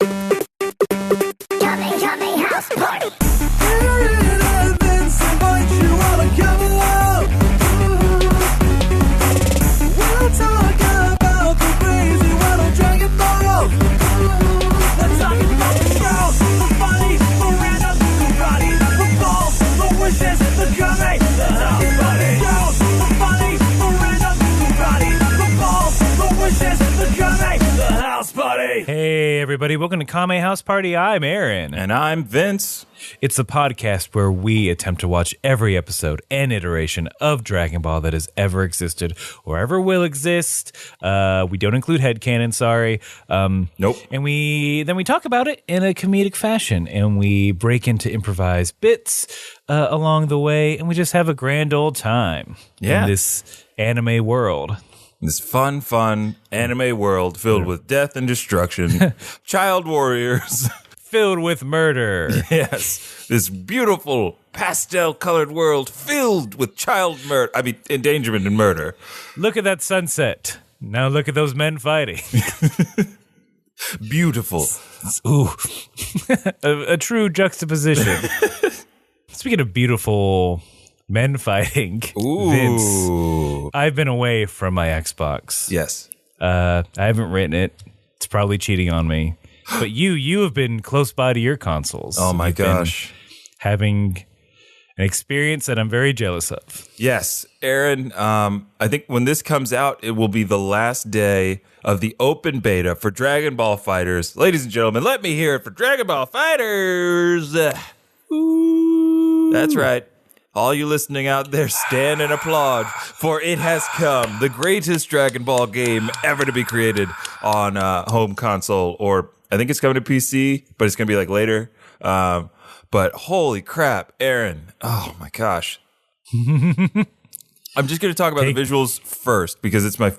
Kame House Party. Vince invites you all to come along. We'll talk about the crazy world of Dragon Ball. We're talking about the girls, the funny, the random, the body, the balls, the wishes, the Kame, the house party. Girls, the funny, the random, the body, the balls, the wishes, the Kame, the house party. Hey, everybody. Welcome to Kame House Party. I'm Aaron. And I'm Vince. It's a podcast where we attempt to watch every episode and iteration of Dragon Ball that has ever existed or ever will exist. We don't include headcanon, sorry. Nope. And then we talk about it in a comedic fashion, and we break into improvised bits along the way, and we just have a grand old time in this anime world. This fun anime world filled with death and destruction, child warriors. Filled with murder. Yes. This beautiful pastel-colored world filled with endangerment and murder. Look at that sunset. Now look at those men fighting. Beautiful. Ooh. a true juxtaposition. Speaking of beautiful men fighting, Ooh. Vince, I've been away from my Xbox. Yes. I haven't written it. It's probably cheating on me. But you have been close by to your consoles. Oh my gosh. Having an experience that I'm very jealous of. Yes. Aaron, I think when this comes out, it will be the last day of the open beta for Dragon Ball FighterZ. Ladies and gentlemen, let me hear it for Dragon Ball FighterZ. Ooh. That's right. All you listening out there, stand and applaud, for it has come, the greatest Dragon Ball game ever to be created on home console, or I think it's coming to PC, but it's going to be like later. But holy crap, Aaron. Oh my gosh. I'm just going to talk about the visuals first, because it's my,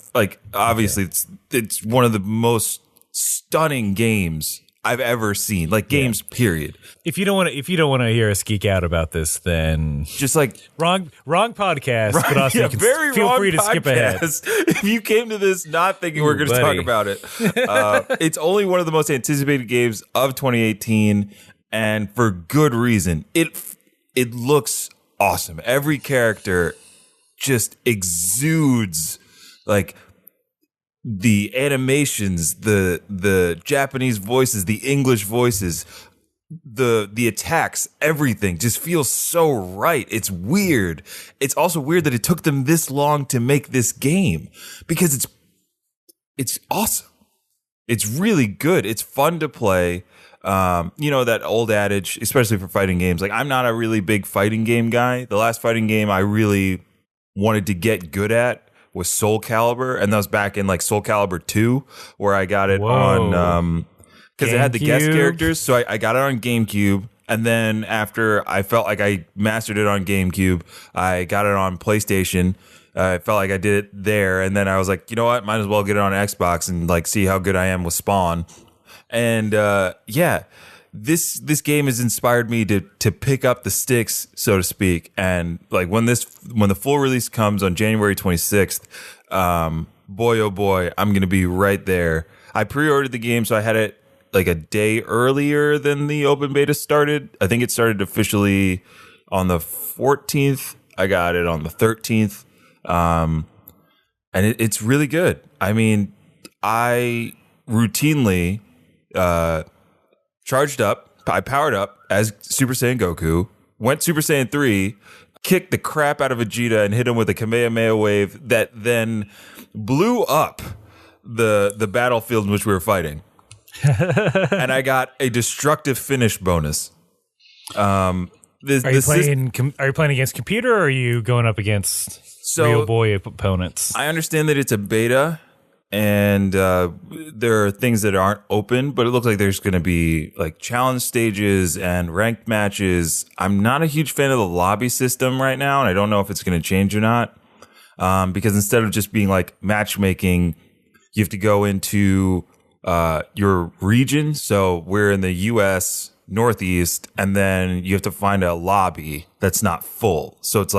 obviously it's one of the most stunning games I've ever seen, games, period. If you don't want to hear us geek out about this, then just wrong podcast. But also you can very feel wrong free to skip ahead. If you came to this not thinking we're going to talk about it, it's only one of the most anticipated games of 2018, and for good reason. It looks awesome. Every character just exudes the animations, the Japanese voices, the English voices, the attacks, everything just feels so right. It's weird. It's also weird that it took them this long to make this game, because it's awesome. It's really good. It's fun to play. You know, that old adage, especially for fighting games, I'm not a really big fighting game guy. The last fighting game I really wanted to get good at was Soul Calibur, and that was back in Soul Calibur 2, where I got it on because it had the guest characters. So I got it on GameCube, and then after I felt like I mastered it on GameCube, I got it on PlayStation. I felt like I did it there, and then I was like, you know what, might as well get it on Xbox and see how good I am with Spawn. And This game has inspired me to pick up the sticks, so to speak. And when the full release comes on January 26th, boy oh boy, I'm gonna be right there. I pre-ordered the game, so I had it a day earlier than the open beta started. I think it started officially on the 14th. I got it on the 13th, and it's really good. I mean, I routinely charged up, I powered up as Super Saiyan Goku, went Super Saiyan 3, kicked the crap out of Vegeta and hit him with a Kamehameha wave that then blew up the battlefield in which we were fighting. And I got a destructive finish bonus. Are you playing against computer, or are you going up against real boy opponents? I understand that it's a beta, and there are things that aren't open, but it looks like there's going to be challenge stages and ranked matches. I'm not a huge fan of the lobby system right now, and I don't know if it's going to change or not. Because instead of just being matchmaking, you have to go into your region. So we're in the U.S. Northeast, and then you have to find a lobby that's not full. So it's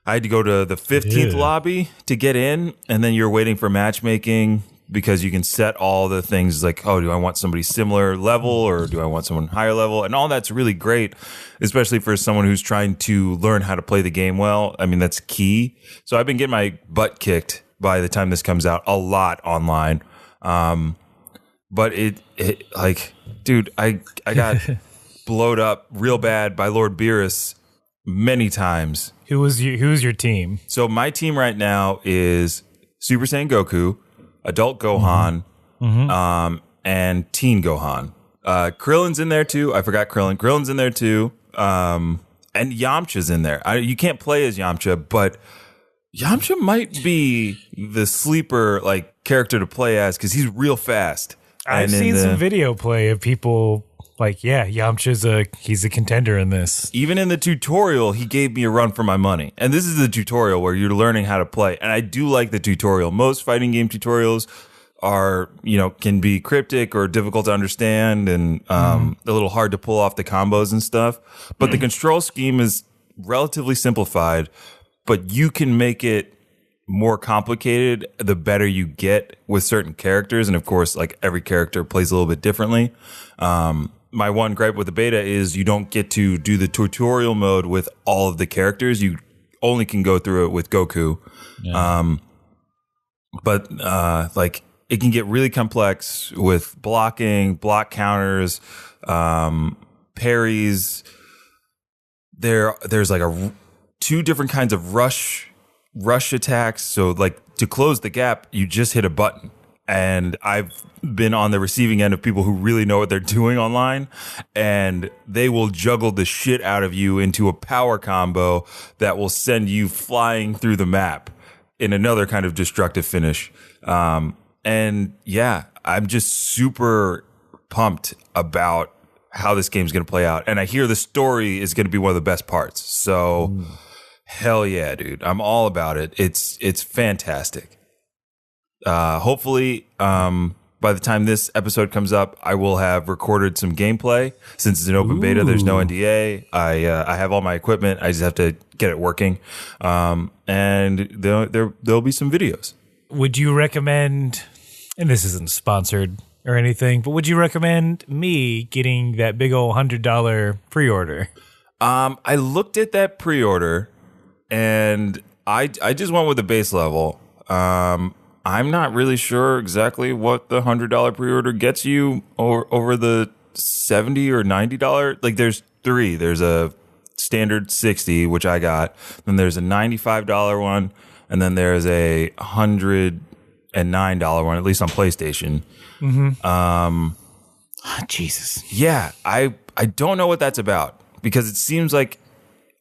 I had to go to the 15th lobby to get in, and then you're waiting for matchmaking because you can set all the things like, oh, do I want somebody similar level or do I want someone higher level? And all that's really great, especially for someone who's trying to learn how to play the game well. I mean, that's key. So I've been getting my butt kicked by the time this comes out a lot online. But it like, dude, I got blowed up real bad by Lord Beerus many times. Who's your team? So my team right now is Super Saiyan Goku, Adult Gohan, and Teen Gohan. Krillin's in there too. I forgot Krillin. Krillin's in there too. And Yamcha's in there. You can't play as Yamcha, but Yamcha might be the sleeper like character to play as because he's real fast. I've seen some video play of people like, yeah, Yamcha's he's a contender in this. Even in the tutorial, he gave me a run for my money. And this is the tutorial where you're learning how to play. And I do like the tutorial. Most fighting game tutorials are, can be cryptic or difficult to understand and a little hard to pull off the combos and stuff. But the control scheme is relatively simplified, but you can make it more complicated the better you get with certain characters. And of course, like every character plays a little bit differently. My one gripe with the beta is you don't get to do the tutorial mode with all of the characters. You only can go through it with Goku. Yeah. But like it can get really complex with blocking, block counters, parries. There's like two different kinds of rush attacks. So like to close the gap, you just hit a button. And I've been on the receiving end of people who really know what they're doing online, and they will juggle the shit out of you into a power combo that will send you flying through the map in another kind of destructive finish. And yeah, I'm just super pumped about how this game's going to play out. And I hear the story is going to be one of the best parts. So hell yeah, dude. I'm all about it. It's fantastic. Hopefully, by the time this episode comes up, I will have recorded some gameplay. Since it's an open beta, there's no NDA. I have all my equipment. I just have to get it working. And there'll be some videos. Would you recommend, and this isn't sponsored or anything, but would you recommend me getting that big old $100 pre-order? I looked at that pre-order and I just went with the base level. I'm not really sure exactly what the $100 pre-order gets you over the $70 or $90. Like there's three. There's a standard $60, which I got. Then there's a $95 one, and then there's a $109 one, at least on PlayStation. Jesus. Yeah, I don't know what that's about because it seems like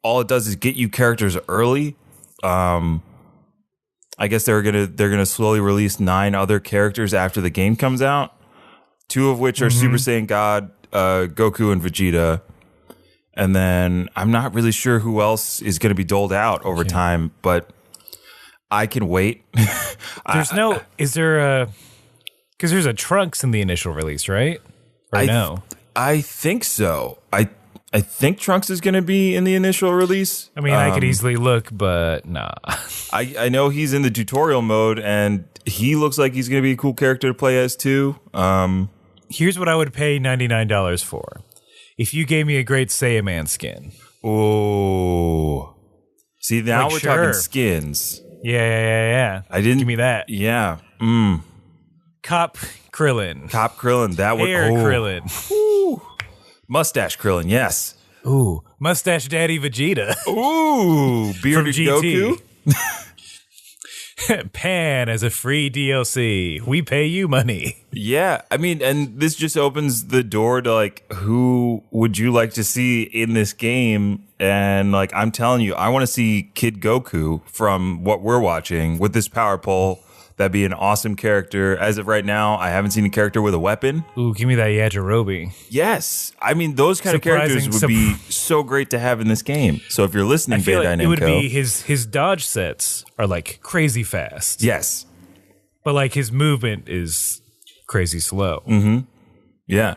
all it does is get you characters early. I guess they're gonna slowly release 9 other characters after the game comes out. 2 of which are Super Saiyan God, Goku and Vegeta, and then I'm not really sure who else is going to be doled out over time. But I can wait. There's because there's a Trunks in the initial release, right? Or no? I think so. I think Trunks is going to be in the initial release. I mean, I could easily look, but nah. I know he's in the tutorial mode, and he looks like he's going to be a cool character to play as too. Here's what I would pay $99 for. If you gave me a great Saiyaman skin. Oh. See, now we're talking skins. Yeah. I didn't give me that. Yeah. Cop Krillin. That would Hair Krillin. Ooh. Mustache Krillin, yes. Ooh, Mustache Daddy Vegeta. Ooh, bearded Goku. Pan as a free DLC. We pay you money. Yeah, I mean, and this just opens the door to like, who would you like to see in this game? And like, I'm telling you, I want to see Kid Goku from what we're watching with this power pole. That'd be an awesome character. As of right now, I haven't seen a character with a weapon. Ooh, give me that Yajirobe. Yes. I mean, those kind of characters would be so great to have in this game. So if you're listening, Bandai Namco, it would be his dodge sets are like crazy fast. Yes. But like his movement is crazy slow. Yeah.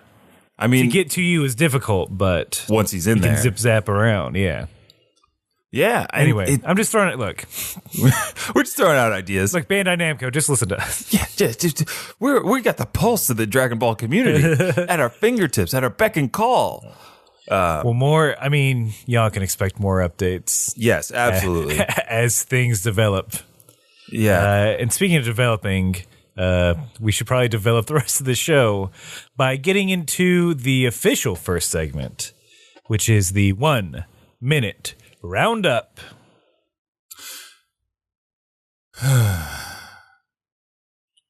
I mean, to get to you is difficult, but once he's in there, he can zip zap around. Yeah. Yeah. Anyway, I'm just throwing it. Look, we're just throwing out ideas. like Bandai Namco, just listen to us. Yeah, just we got the pulse of the Dragon Ball community at our fingertips, at our beck and call. Well, y'all can expect more updates. Yes, absolutely. As things develop. Yeah. And speaking of developing, we should probably develop the rest of the show by getting into the official first segment, which is the 1 minute roundup.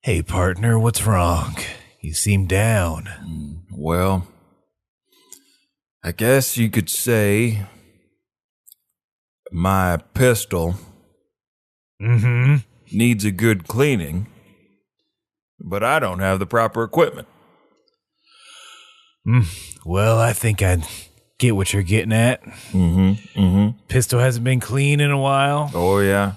Hey, partner, what's wrong? You seem down. Well, I guess you could say my pistol needs a good cleaning, but I don't have the proper equipment. Well, I think I get what you're getting at. Pistol hasn't been clean in a while. Oh, yeah.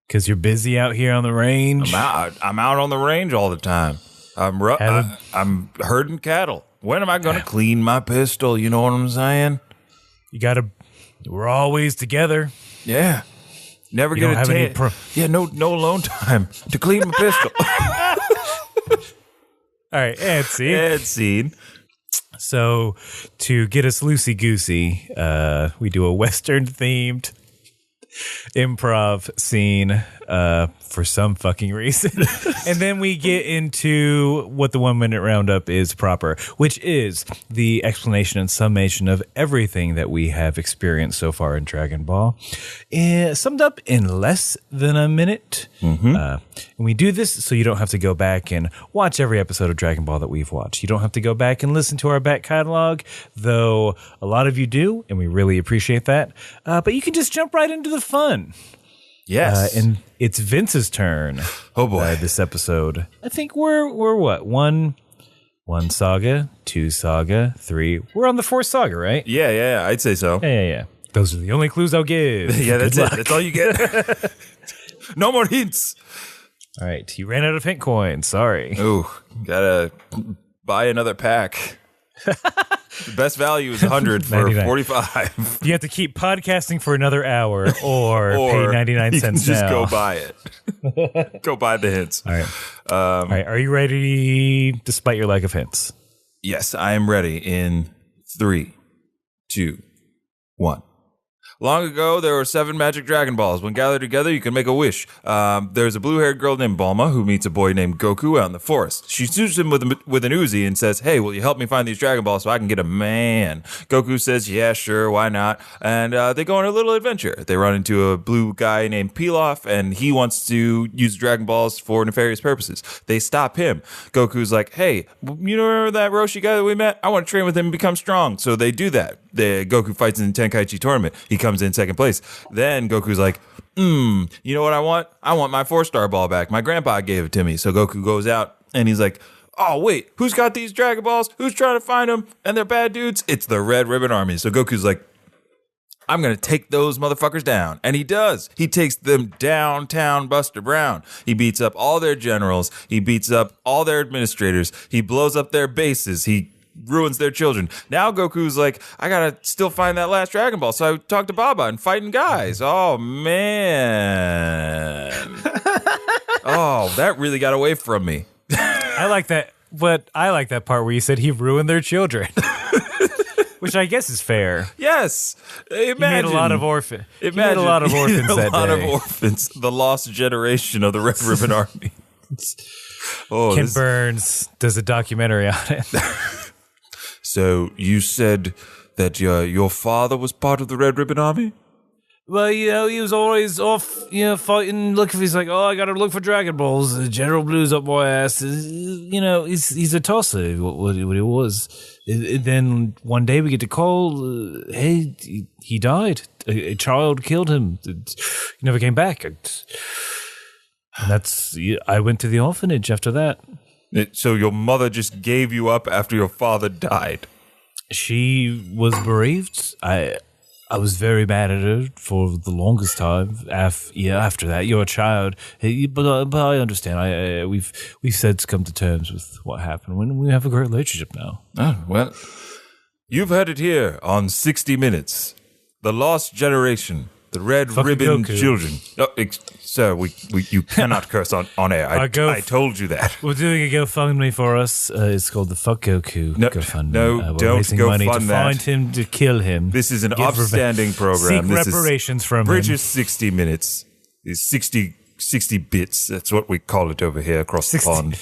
Because you're busy out here on the range. I'm out on the range all the time. I'm herding cattle. When am I going to clean my pistol? You know what I'm saying? We're always together. Yeah. Never get a chance. No alone time to clean my pistol. All right, and scene. So to get us loosey-goosey, we do a Western-themed improv scene for some fucking reason. And then we get into what the 1 minute roundup is proper, which is the explanation and summation of everything that we have experienced so far in Dragon Ball, summed up in less than a minute. And we do this so you don't have to go back and watch every episode of Dragon Ball that we've watched. You don't have to go back and listen to our back catalog, though a lot of you do, and we really appreciate that. But you can just jump right into the fun. Yes. And it's Vince's turn. Oh boy. This episode. I think we're what? One saga, 2 saga, 3. We're on the 4th saga, right? Yeah, I'd say so. Yeah. Those are the only clues I'll give. Yeah, that's it. That's all you get. No more hints. All right. You ran out of hint coins. Sorry. Ooh, gotta buy another pack. The best value is 100 for 45. You have to keep podcasting for another hour or pay 99 cents just now. go buy it. Go buy the hints. All right. All right. Are you ready despite your lack of hints? Yes, I am ready in 3, 2, 1. Long ago, there were 7 magic Dragon Balls. When gathered together, you can make a wish. There's a blue-haired girl named Bulma who meets a boy named Goku out in the forest. She shoots him with an Uzi and says, "Hey, will you help me find these Dragon Balls so I can get a man?" Goku says, "Yeah, sure, why not?" And they go on a little adventure. They run into a blue guy named Pilaf, and he wants to use Dragon Balls for nefarious purposes. They stop him. Goku's like, "Hey, you remember that Roshi guy that we met? I want to train with him and become strong." So they do that. Goku fights in the Tenkaichi tournament. He comes in second place. Then Goku's like, you know what I want? I want my 4-star ball back. My grandpa gave it to me. So Goku goes out and he's like, "Oh, wait, who's got these Dragon Balls? Who's trying to find them? And they're bad dudes?" It's the Red Ribbon Army. So Goku's like, "I'm going to take those motherfuckers down." And he does. He takes them downtown Buster Brown. He beats up all their generals. He beats up all their administrators. He blows up their bases. He ruins their children. Now Goku's like, "I gotta still find that last Dragon Ball." So I talked to Baba and fighting guys. Oh, man. Oh, that really got away from me. I like that. But I like that part where you said he ruined their children. Which I guess is fair. Yes. Imagine. He made a lot of orphans. Imagine. He made a lot of orphans that day. A lot of orphans. The lost generation of the Red Ribbon Army. Ken Burns does a documentary on it. So you said that your father was part of the Red Ribbon Army? Well, he was always off, fighting. He's like, "Oh, I got to look for Dragon Balls." General Blue's up my ass. He's a tosser. What he was. And then one day we get a call. Hey, he died. A child killed him. He never came back. And I went to the orphanage after that. So your mother just gave you up after your father died? She was bereaved. I was very mad at her for the longest time. After that, you're a child, but I understand. We've said come to terms with what happened. When we have a great relationship now. Oh, well, you've heard it here on 60 Minutes. The Lost Generation The red Fucking ribbon Goku. children. Oh, sir, you cannot curse on air. I told you that. We're doing a GoFundMe for us. It's called the Fuck Goku GoFundMe. No, we're don't raising go money to fund that. find him, to kill him. This is an Give upstanding program. Seek This reparations is from Bridges him. 60 minutes. Is 60 bits. That's what we call it over here across the pond.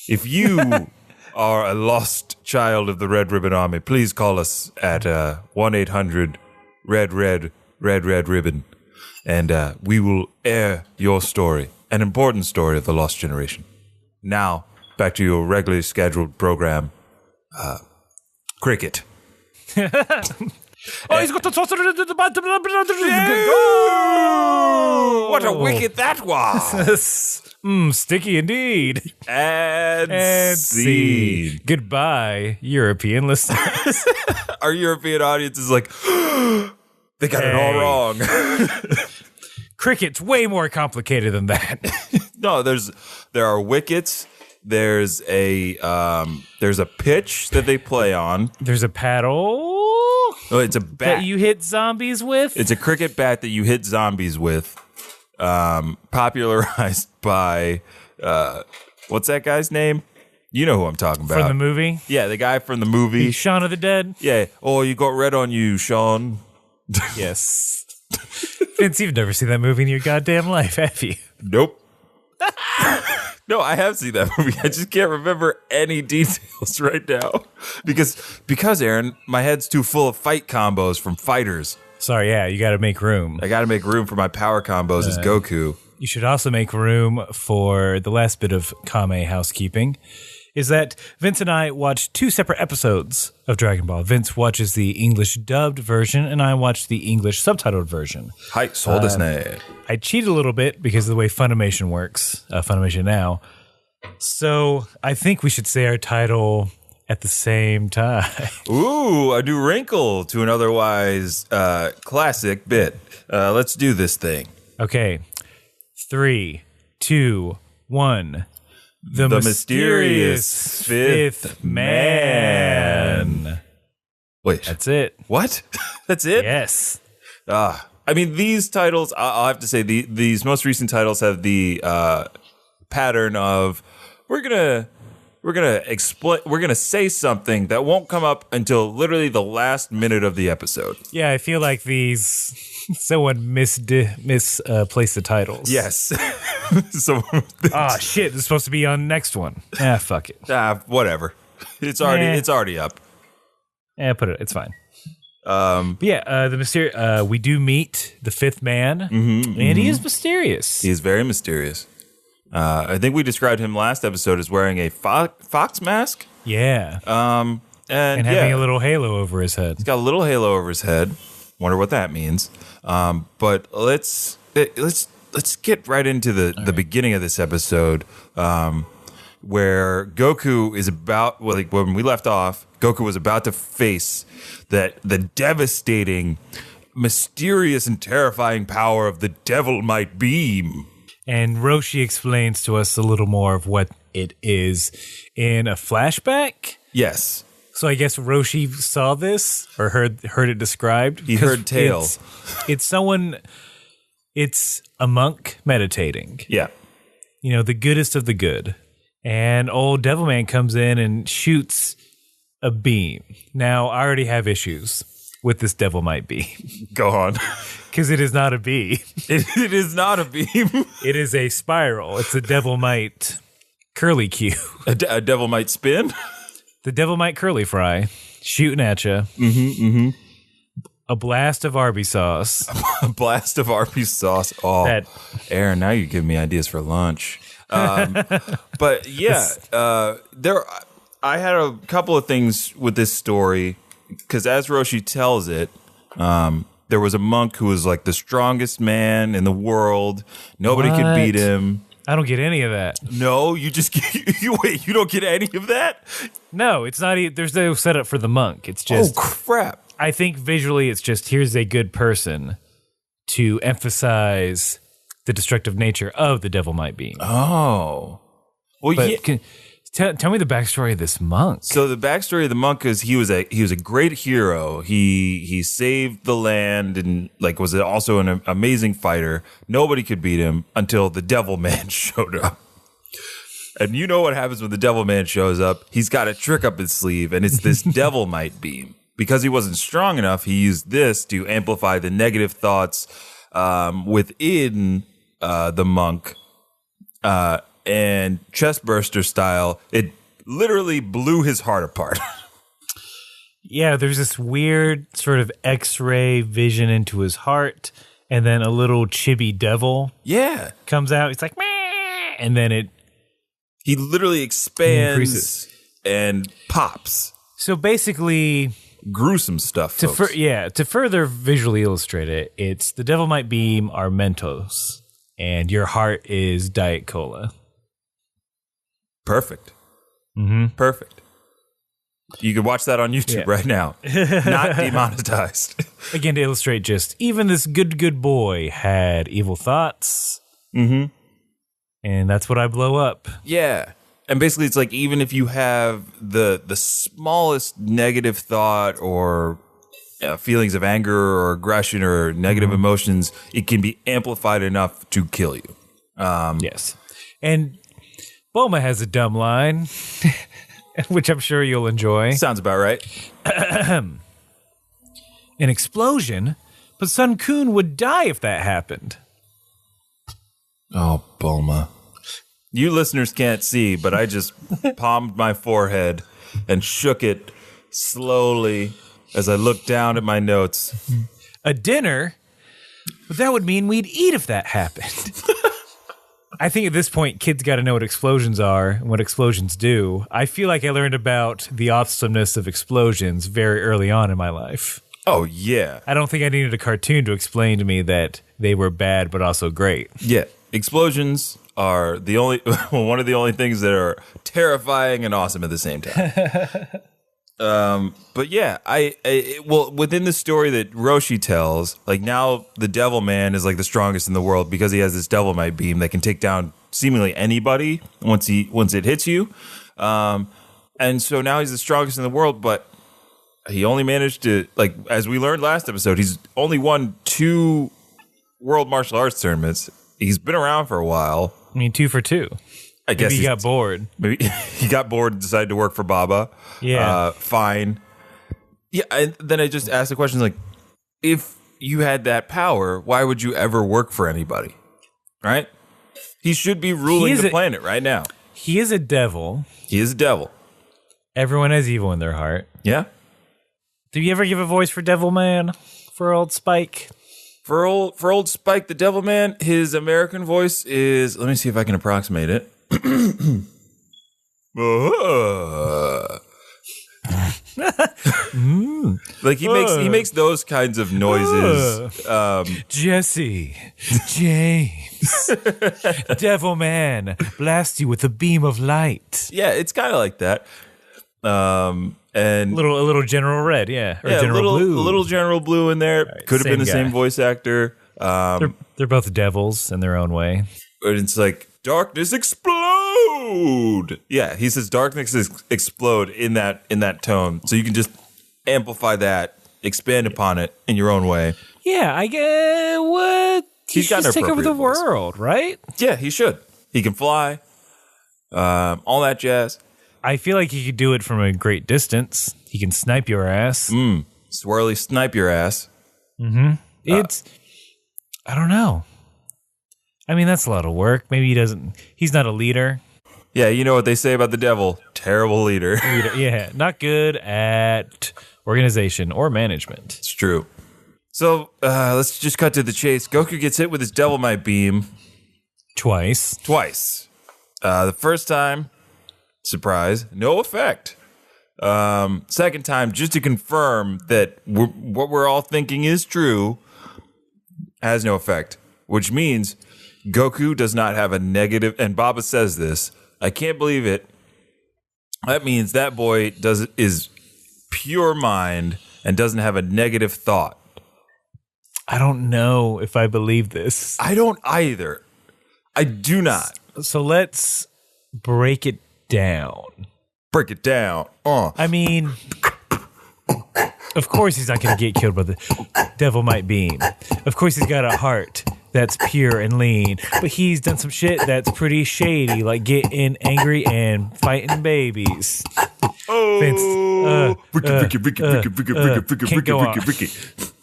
If you are a lost child of the Red Ribbon Army, please call us at 1-800-RED-RED-RED-RED-RIBBON, and we will air your story, an important story of the lost generation. Now, back to your regularly scheduled program, Cricket. Oh, he's got the saucer into the bottom. What a wicket that was! Sticky indeed. And scene. Goodbye, European listeners. Our European audience is like, they got it all wrong. Cricket's way more complicated than that. No, there are wickets. There's a pitch that they play on. There's a paddle Oh, it's a bat. that you hit zombies with. It's a cricket bat that you hit zombies with. Popularized by what's that guy's name? You know who I'm talking about. From the movie. Yeah, the guy from the movie. Shaun of the Dead. Yeah. Oh, you got red on you, Sean. Yes. Vince, you've never seen that movie in your goddamn life, have you? Nope. No, I have seen that movie. I just can't remember any details right now. Because Aaron, my head's too full of fight combos from FighterZ. Sorry, yeah, you got to make room. I got to make room for my power combos as Goku. You should also make room for the last bit of Kame housekeeping, is that Vince and I watched 2 separate episodes of Dragon Ball. Vince watches the English dubbed version, and I watched the English subtitled version. Hi, sold his name. I cheated a little bit because of the way Funimation works, Funimation Now. So I think we should say our title at the same time. Ooh, a new wrinkle to an otherwise classic bit. Let's do this thing. Okay. 3, 2, 1. The mysterious fifth man. Wait, That's it. what? That's it? Yes. I mean, these titles, I'll have to say, these most recent titles have the pattern of we're gonna say something that won't come up until literally the last minute of the episode. Yeah, I feel like someone misplaced the titles. Yes. So Shit, it's supposed to be on next one. Fuck it. whatever. It's already up. Put it. It's fine. But yeah, the mysterious. We do meet the fifth man, and he is mysterious. He is very mysterious. I think we described him last episode as wearing a fox mask. Yeah, And having a little halo over his head. He's got a little halo over his head. Wonder what that means. But let's get right into the beginning of this episode, where Goku is about. Well, like when we left off, Goku was about to face the devastating, mysterious, and terrifying power of the Devil Might Beam. And Roshi explains to us a little more of what it is in a flashback. Yes. So I guess Roshi saw this or heard it described. He heard tales. It's a monk meditating. Yeah. You know, the goodest of the good. And old Devilman comes in and shoots a beam. Now, I already have issues with this Devil Might Beam. Go on. Because it is not a beam. It is not a beam. It is a spiral. It's a Devil Might curly Q. A Devil Might spin? The Devil Might curly fry. Shooting at you. A blast of Arby's sauce. A blast of Arby's sauce. Oh, Aaron, now you're giving me ideas for lunch. But yeah, I had a couple of things with this story because as Roshi tells it, there was a monk who was like the strongest man in the world. Nobody could beat him. I don't get any of that. No, you just wait. You don't get any of that? No, it's not. There's no setup for the monk. It's just. Oh crap! I think visually, it's just here's a good person to emphasize the destructive nature of the Devil Might Beam. Oh, well, But Tell me the backstory of this monk. So the backstory of the monk is he was a great hero. He saved the land and like was also an amazing fighter. Nobody could beat him until the Devil Man showed up. And you know what happens when the Devil Man shows up? He's got a trick up his sleeve, and it's this Devil Might beam. Because he wasn't strong enough, he used this to amplify the negative thoughts within the monk. And chestburster style, it literally blew his heart apart. Yeah, there's this weird sort of X-ray vision into his heart, and then a little chibi devil comes out. It's like, meh, and then he literally expands increases and pops. So basically, gruesome stuff, folks. To further visually illustrate it, it's the Devil Might Beam are Mentos, and your heart is Diet Cola. Perfect. Perfect. You can watch that on YouTube right now. Not demonetized. Again, to illustrate just, even this good boy had evil thoughts. And that's what I blow up. Yeah. And basically it's like even if you have the smallest negative thought or feelings of anger or aggression or negative emotions, it can be amplified enough to kill you. Yes. And Bulma has a dumb line, which I'm sure you'll enjoy. Sounds about right. An explosion, but Sun Kun would die if that happened. Oh, Bulma. You listeners can't see, but I just palmed my forehead and shook it slowly as I looked down at my notes. A dinner? But that would mean we'd eat if that happened. I think at this point, kids got to know what explosions are and what explosions do. I feel like I learned about the awesomeness of explosions very early on in my life. Oh, yeah. I don't think I needed a cartoon to explain to me that they were bad but also great. Yeah. Explosions are one of the only things that are terrifying and awesome at the same time. But yeah, well, within the story that Roshi tells, like now the Devil Man is like the strongest in the world because he has this Devil Might beam that can take down seemingly anybody once it hits you. And so now he's the strongest in the world, but he only managed to, like, as we learned last episode, he's only won 2 world martial arts tournaments. He's been around for a while. I mean, 2 for 2. I guess he got bored. Maybe he got bored and decided to work for Baba. Yeah. Fine. Yeah, and then I just asked the question, like, if you had that power, why would you ever work for anybody? Right? He should be ruling the planet right now. He is a devil. He is a devil. Everyone has evil in their heart. Yeah. Do you ever give a voice for Devil Man? For old Spike? For old Spike, the Devil Man, his American voice is, let me see if I can approximate it. Like he makes those kinds of noises. Jesse, James, Devil Man, blast you with a beam of light. Yeah, it's kind of like that. And a little General Red, yeah, or General Blue, a little General Blue in there. Right, could have been the guy. same voice actor. They're both devils in their own way. But it's like darkness explode. Yeah, he says darkness explode in that tone, so you can just amplify that, expand upon it in your own way. Yeah, I get what He's got an take over the appropriate voice. world, right? Yeah, he should. He can fly, all that jazz. I feel like he could do it from a great distance. He can snipe your ass. Swirly snipe your ass. It's, I don't know. I mean, that's a lot of work. Maybe he's not a leader. Yeah, you know what they say about the devil. Terrible leader. Yeah, not good at organization or management. It's true. So let's just cut to the chase. Goku gets hit with his Devil Might beam. Twice. The first time, surprise, no effect. Second time, just to confirm that what we're all thinking is true, has no effect. Which means Goku does not have a negative, and Baba says this, I can't believe it. That means that boy is pure mind and doesn't have a negative thought. I don't know if I believe this. I don't either. I do not. So let's break it down. Break it down. I mean, of course he's not going to get killed by the devil might beam. Of course he's got a heart that's pure and lean. But he's done some shit that's pretty shady, like getting angry and fighting babies. Oh, Can't go on. Was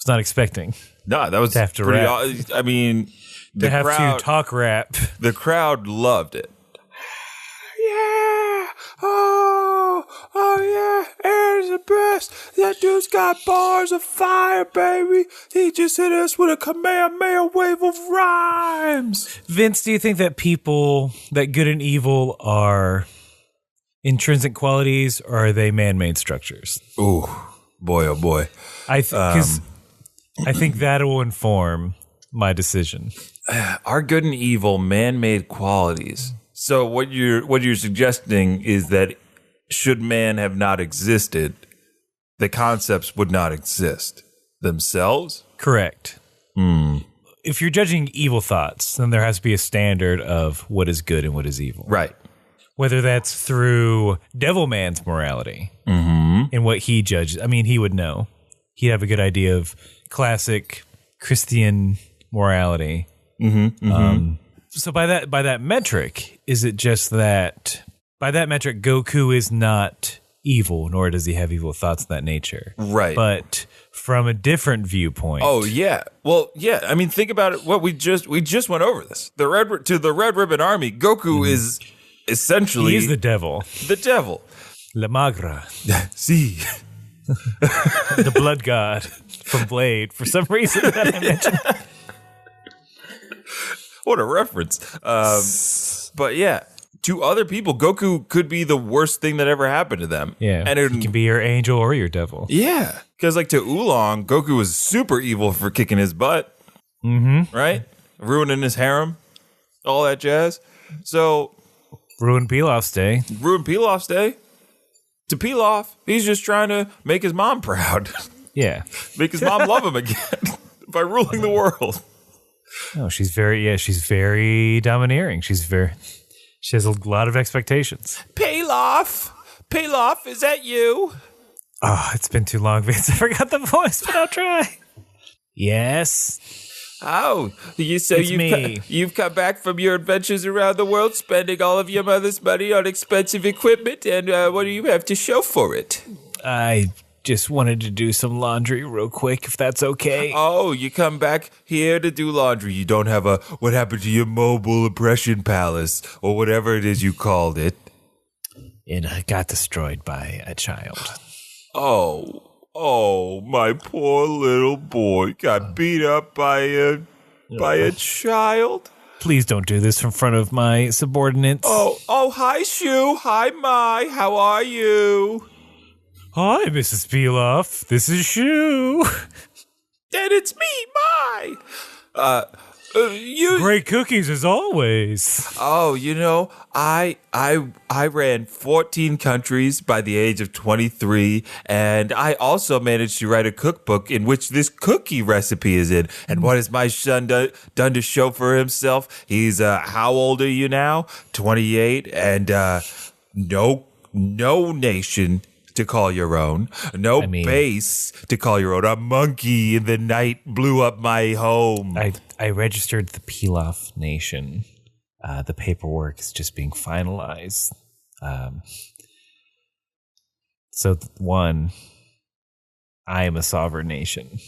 not expecting. No, that was To have to pretty. rap. I mean, the To have crowd, to talk rap. the crowd loved it. Yeah. Oh yeah. Air's the best. That dude's got bars of fire, baby. He just hit us with a Kamehameha wave of rhymes. Vince, do you think that that good and evil are intrinsic qualities, or are they man-made structures? Ooh, boy, oh boy. Because I think that will inform my decision. Are good and evil man-made qualities? So what you're suggesting is that should man have not existed, the concepts would not exist themselves? Correct. If you're judging evil thoughts, then there has to be a standard of what is good and what is evil. Right. Whether that's through Devilman's morality and what he judges. I mean, he would know. He'd have a good idea of classic Christian morality. So by that metric, is it just that by that metric, Goku is not evil, nor does he have evil thoughts of that nature? Right. But from a different viewpoint. Oh yeah. Well, yeah. I mean, think about it. What we just went over this. The Red Ribbon Army. Goku is essentially he is the devil. The devil. La Magra. See. The blood god from Blade. For some reason that I mentioned. What a reference. But yeah, to other people, Goku could be the worst thing that ever happened to them. Yeah. And it he can be your angel or your devil. Yeah. Because like to Oolong, Goku was super evil for kicking his butt. Right? Ruining his harem. All that jazz. So Ruin Pilaf's day. ruin Pilaf's day. To Pilaf, he's just trying to make his mom proud. Yeah. Make his mom love him again by ruling the world. No, she's very domineering. She has a lot of expectations. Pilaf, is that you? Oh, it's been too long, Vince. I forgot the voice, but I'll try. Yes. Oh, me. You've come back from your adventures around the world, spending all of your mother's money on expensive equipment, and what do you have to show for it? I just wanted to do some laundry real quick, if that's okay. Oh, you come back here to do laundry. You don't have what happened to your mobile impression palace, or whatever it is you called it. It got destroyed by a child. Oh, my poor little boy got beat up by a child. Please don't do this in front of my subordinates. Oh, hi, Shu. Hi, Mai. How are you? Hi, Mrs. Pilaf. This is Shu. And it's me, Mai. Great cookies as always. Oh, I ran 14 countries by the age of 23, and I also managed to write a cookbook in which this cookie recipe is in. And what has my son done to show for himself? He's how old are you now? 28, and no nation to call your own, base to call your own. A monkey in the night blew up my home. I registered the Pilaf Nation. The paperwork is just being finalized. So I am a sovereign nation.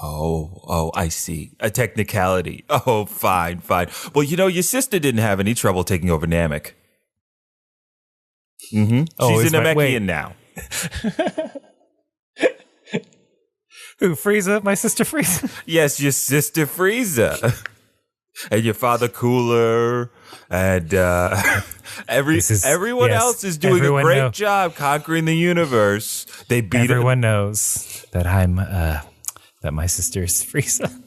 Oh, I see. A technicality. Oh, fine. Well, your sister didn't have any trouble taking over Namek. She's a Namekian now. Who, Frieza? My sister Frieza? Yes, your sister Frieza. And your father Cooler. And everyone else is doing a great job conquering the universe. They beat everyone knows that that my sister is Frieza.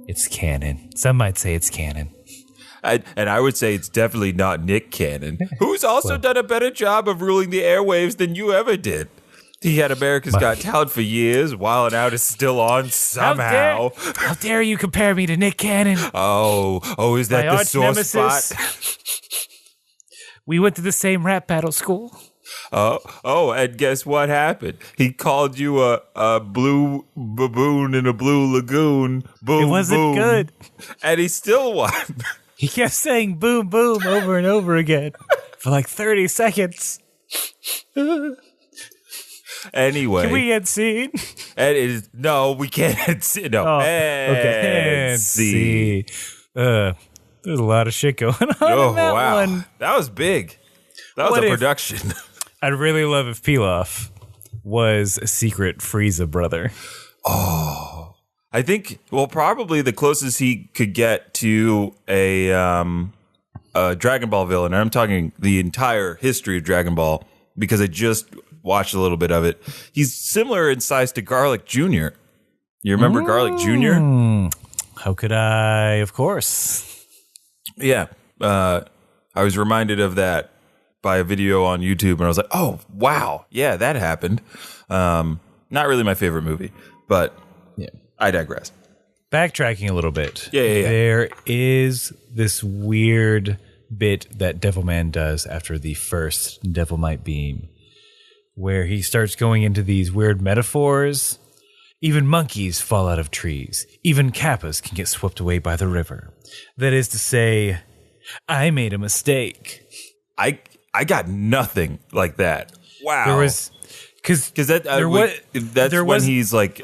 It's canon. Some might say it's canon. And I would say it's definitely not Nick Cannon, who's also done a better job of ruling the airwaves than you ever did. He had America's Got Talent for years. Wild 'N Out is still on somehow. How dare you compare me to Nick Cannon? Oh, is that My the arch sore nemesis. spot? We went to the same rap battle school. And guess what happened? He called you a blue baboon in a blue lagoon. Boom, It wasn't boom. good. And he still won. He kept saying boom, boom over and over again for like 30 seconds. Anyway. Can we end scene? No, we can't see. No. Oh, And okay. And see. There's a lot of shit going on in that one. That was big. That was What a if- production. I'd really love if Pilaf was a secret Frieza brother. I think, well, probably the closest he could get to a Dragon Ball villain, and I'm talking the entire history of Dragon Ball, because I just watched a little bit of it. He's similar in size to Garlic Jr. You remember Garlic Jr.? How could I? Of course. Yeah. I was reminded of that by a video on YouTube, and I was like, oh, wow. Yeah, that happened. Not really my favorite movie, but Yeah. I digress. Backtracking a little bit. Yeah. There is this weird bit that Devilman does after the first Devil Might Beam, where he starts going into these weird metaphors. Even monkeys fall out of trees. Even kappas can get swept away by the river. That is to say, I made a mistake. I got nothing like that. Wow. There was... Because that's when he's like,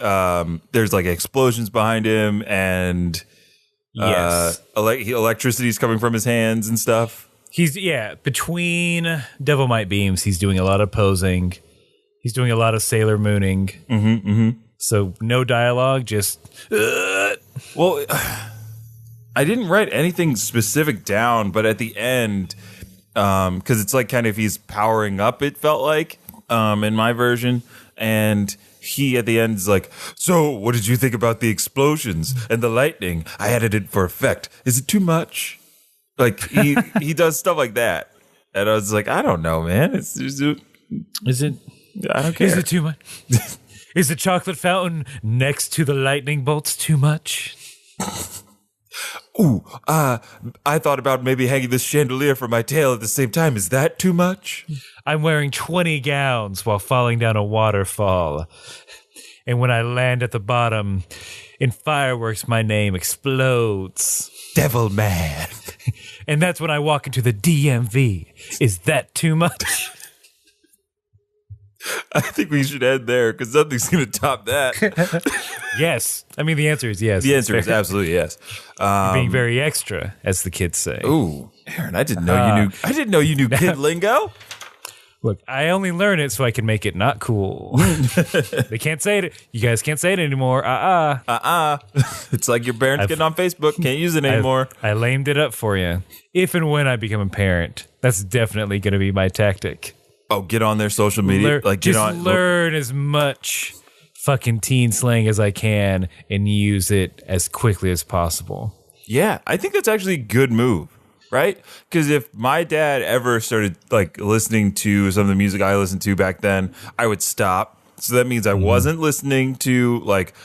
there's like explosions behind him, and yes. Electricity's coming from his hands and stuff. He's, between Devil Might Beams, he's doing a lot of posing. He's doing a lot of Sailor Mooning. So no dialogue, just... Well, I didn't write anything specific down, but at the end, because it's like kind of he's powering up, it felt like, in my version, and he at the end is like, so what did you think about the explosions and the lightning? I added it for effect. Is it too much? Like he does stuff like that, and I was like, I don't know, man. Is it... I don't care. Is it too much? Is the chocolate fountain next to the lightning bolts too much? Ooh, I thought about maybe hanging this chandelier from my tail at the same time. Is that too much? I'm wearing 20 gowns while falling down a waterfall. And when I land at the bottom, in fireworks, my name explodes. Devil Man. And that's when I walk into the DMV. Is that too much? I think we should end there because nothing's going to top that. Yes. I mean, the answer is yes. The answer is absolutely yes. You're being very extra, as the kids say. Ooh, Aaron, I didn't know you knew. I didn't know you knew kid lingo. Look, I only learn it so I can make it not cool. They can't say it. You guys can't say it anymore. It's like your parents getting on Facebook. Can't use it anymore. I lamed it up for you. If and when I become a parent, that's definitely going to be my tactic. Oh, get on their social media. Learn as much fucking teen slang as I can and use it as quickly as possible. Yeah, I think that's actually a good move, right? Because if my dad ever started like listening to some of the music I listened to back then, I would stop. So that means I wasn't listening to like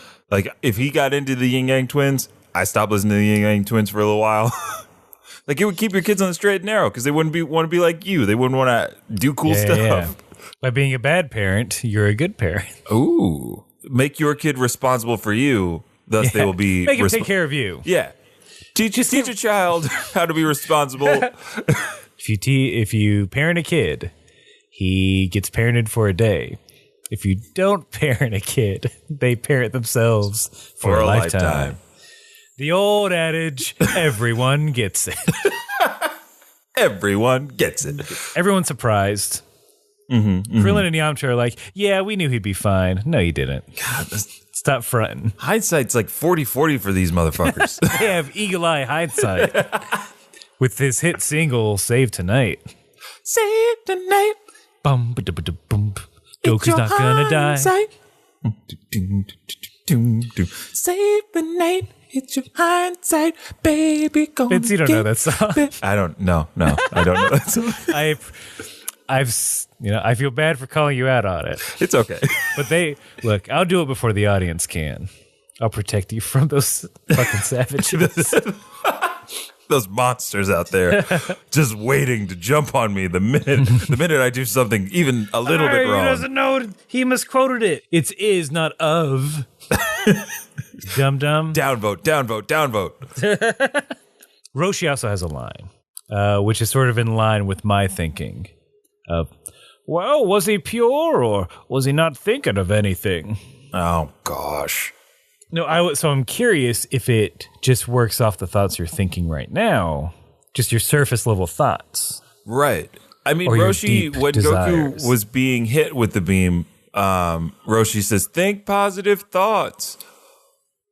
if he got into the Yin Yang Twins, I stopped listening to the Yin Yang Twins for a little while. Like it would keep your kids on the straight and narrow because they wouldn't want to be like you. They wouldn't want to do cool stuff. Yeah. By being a bad parent, you're a good parent. Ooh, make your kid responsible for you. Thus, they will be make him take care of you. Yeah, teach a child how to be responsible. If you parent a kid, he gets parented for a day. If you don't parent a kid, they parent themselves for a lifetime. The old adage, everyone gets it. Everyone gets it. Everyone's surprised. Krillin and Yamcha are like, yeah, we knew he'd be fine. No, you didn't. God, Stop fronting. Hindsight's like 40-40 for these motherfuckers. They have eagle eye hindsight. With his hit single, Save Tonight. Save tonight. Bum, ba-da-ba-da-bum. Goku's not gonna die. Save the night. It's your hindsight, baby. Vince, you don't know that song. I don't know. No, I don't know that song. I feel bad for calling you out on it. It's okay. But look, I'll do it before the audience can. I'll protect you from those fucking savages. Those monsters out there just waiting to jump on me the minute I do something even a little bit wrong. He doesn't know. He misquoted it. It's is, not of. Dum-dum. Downvote, downvote, downvote. Roshi also has a line, which is sort of in line with my thinking of, well, was he pure or was he not thinking of anything? Oh, gosh. No, so I'm curious if it just works off the thoughts you're thinking right now, just your surface level thoughts. Right. I mean, Or your Roshi, deep when desires. Goku was being hit with the beam, Roshi says, think positive thoughts.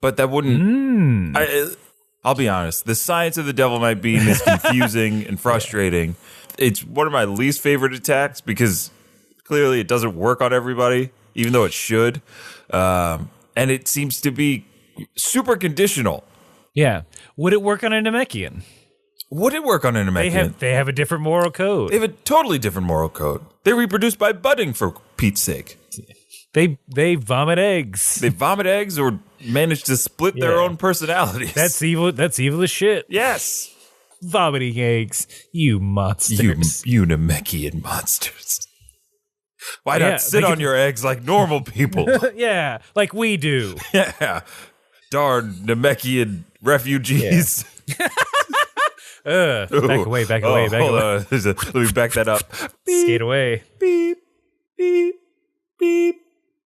But that wouldn't... I'll be honest. The science of the Devil Might Beam is confusing and frustrating. It's one of my least favorite attacks because clearly it doesn't work on everybody, even though it should. And it seems to be super conditional. Yeah. Would it work on a Namekian? Would it worp on an Namekian? They have a different moral code. They have a totally different moral code. They reproduce by budding, for Pete's sake. They vomit eggs. They vomit eggs or manage to split their own personalities. That's evil. That's evil as shit. yes. Vomiting eggs. You monsters. You Namekian monsters. Why Yeah, not sit they on could- your eggs like normal people? Yeah, like we do. Yeah. Darn Namekian refugees. Back away, back away, back hold away. on. Let me back that up. Skate away. Beep, beep, beep,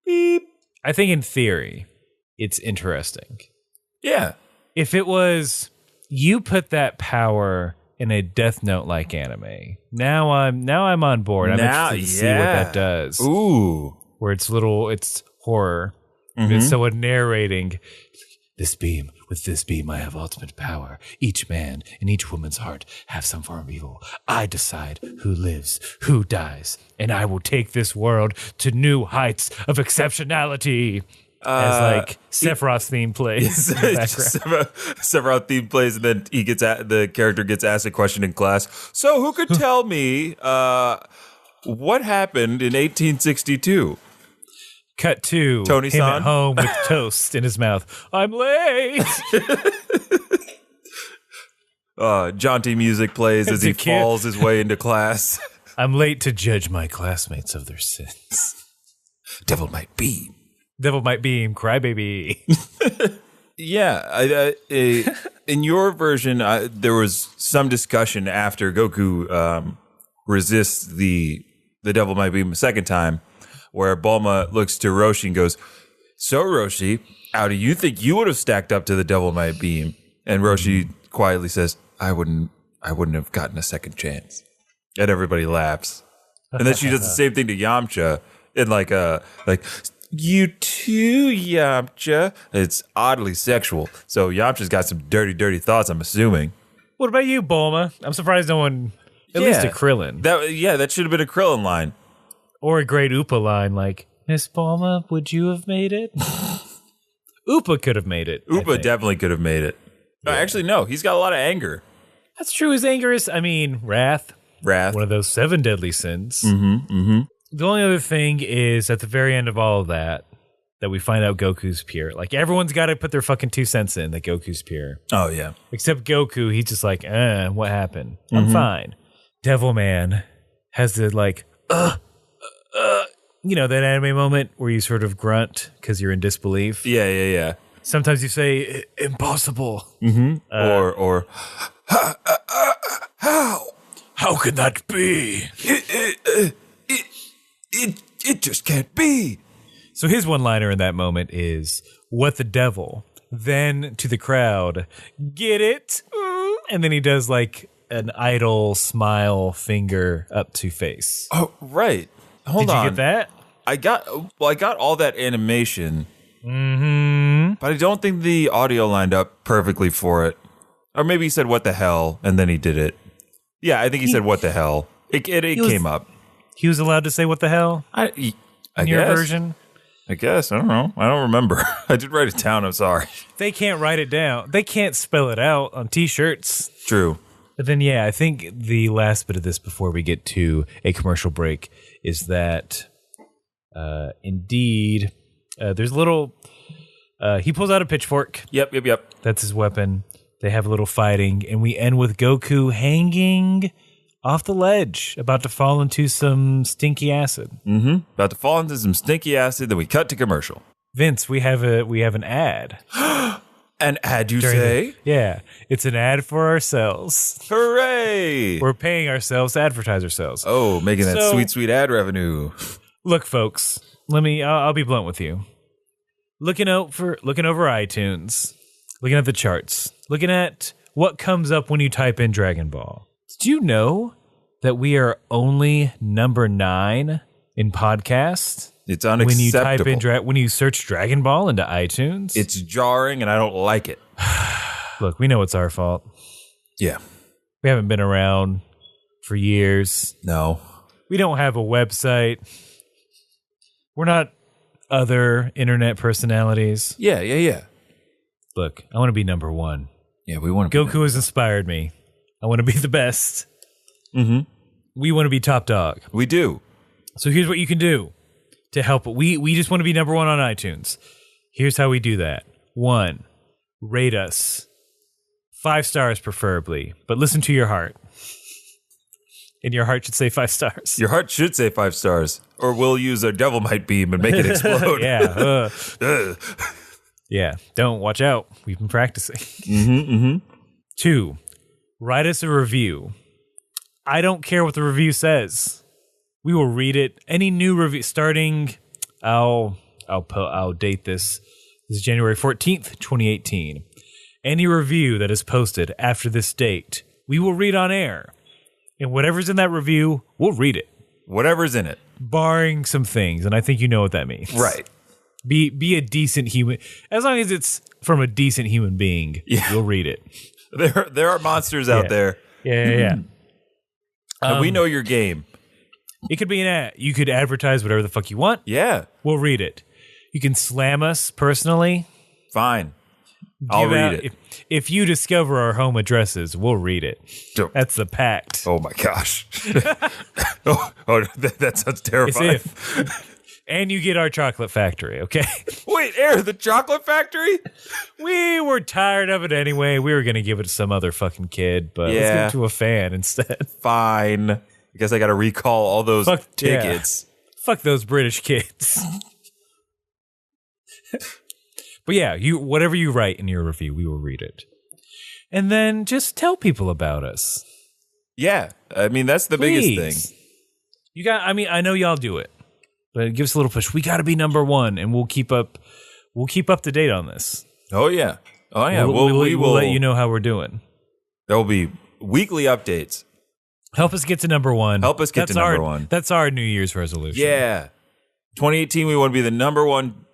beep. I think in theory, it's interesting. Yeah. If it was you put that power in a Death Note like anime, now I'm on board. I'm interested to see what that does. Ooh. Where it's horror. Mm-hmm. It's someone narrating with this beam I have ultimate power. Each man and each woman's heart have some form of evil. I decide who lives, who dies, and I will take this world to new heights of exceptionality. As like Sephiroth's theme plays. in the background. Sephiroth theme plays, and then the character gets asked a question in class. So, who could tell me what happened in 1862? Cut to Tony-san? him at home with toast in his mouth. I'm late. Jaunty music plays as As a he kid. falls his way into class. I'm late to judge my classmates of their sins. Devil might be. Devil might beam, crybaby. Yeah, in your version, there was some discussion after Goku resists the Devil Might Beam a second time, where Bulma looks to Roshi and goes, "So Roshi, how do you think you would have stacked up to the Devil Might Beam?" And Roshi quietly says, "I wouldn't have gotten a second chance." And everybody laughs. And then she does the same thing to Yamcha in like "You too, Yamcha." It's oddly sexual. So Yamcha's got some dirty, dirty thoughts, I'm assuming. What about you, Bulma? I'm surprised no one, at least a Krillin. That should have been a Krillin line. Or a great Oopa line like, Miss Bulma, would you have made it? Oopa could have made it. I Upa think. definitely could have made it. Actually, no. He's got a lot of anger. That's true. His anger is, wrath. Wrath. One of those 7 deadly sins. Mm-hmm. The only other thing is at the very end of all of that we find out Goku's pure. Like, everyone's got to put their fucking 2 cents in that Goku's pure. Oh, yeah. Except Goku, he's just like, what happened? I'm fine. Devilman has the, like, that anime moment where you sort of grunt because you're in disbelief. Yeah. Sometimes you say, impossible. Or How can that be? it just can't be. So his one-liner in that moment is, what the devil? Then to the crowd, get it? And then he does like an idle smile finger up to face. Oh, right. Hold Did you on. get that? I got all that animation. Mm-hmm. But I don't think the audio lined up perfectly for it. Or maybe he said, what the hell? And then he did it. Yeah, I think he said, what the hell? It came up. He was allowed to say what the hell I in your guess. version? I guess. I don't know. I don't remember. I did write it down. I'm sorry. They can't write it down. They can't spell it out on T-shirts. True. But then, I think the last bit of this before we get to a commercial break is that indeed there's a little... he pulls out a pitchfork. Yep. That's his weapon. They have a little fighting, and we end with Goku hanging off the ledge, about to fall into some stinky acid. Mm-hmm. About to fall into some stinky acid, then we cut to commercial. Vince, we have an ad. An ad, you say? It's an ad for ourselves. Hooray! We're paying ourselves to advertise ourselves. Oh, making that sweet ad revenue. Look, folks, I'll be blunt with you. Looking over iTunes, looking at the charts, looking at what comes up when you type in Dragon Ball. Did you know that we are only number 9 in podcast? It's unacceptable. When you search Dragon Ball into iTunes? It's jarring and I don't like it. Look, we know it's our fault. Yeah. We haven't been around for years. No. We don't have a website. We're not other internet personalities. Yeah. Look, I want to be number 1. Yeah, we want to Goku has inspired me. I want to be the best. Mm-hmm. We want to be top dog. We do. So here's what you can do to help. We just want to be number 1 on iTunes. Here's how we do that. 1, rate us. 5 stars preferably, but listen to your heart. And your heart should say 5 stars. Your heart should say 5 stars, or we'll use our devil might beam and make it explode. Yeah. Don't watch out. We've been practicing. 2, write us a review. I don't care what the review says. We will read it. Any new review starting, I'll date this. This is January 14th, 2018. Any review that is posted after this date, we will read on air. And whatever's in that review, we'll read it. Whatever's in it. Barring some things, and I think you know what that means. Right. Be a decent human. As long as it's from a decent human being, we'll read it. There are monsters out there. Yeah. And we know your game. It could be an ad. You could advertise whatever the fuck you want. Yeah. We'll read it. You can slam us personally. Fine. I'll read it. If you discover our home addresses, we'll read it. That's the pact. Oh my gosh. That sounds terrifying. And you get our chocolate factory, okay? Wait, the chocolate factory? We were tired of it anyway. We were going to give it to some other fucking kid, but let's give it to a fan instead. Fine. I guess I got to recall all those tickets. Fuck those British kids. But whatever you write in your review, we will read it. And then just tell people about us. Yeah. I mean, that's the biggest thing. I know y'all do it. But give us a little push. We got to be number 1, and we'll keep up to date on this. Oh yeah. We'll let you know how we're doing. There will be weekly updates. Help us get to number 1. That's number 1. That's our New Year's resolution. Yeah. 2018, we want to be the number 1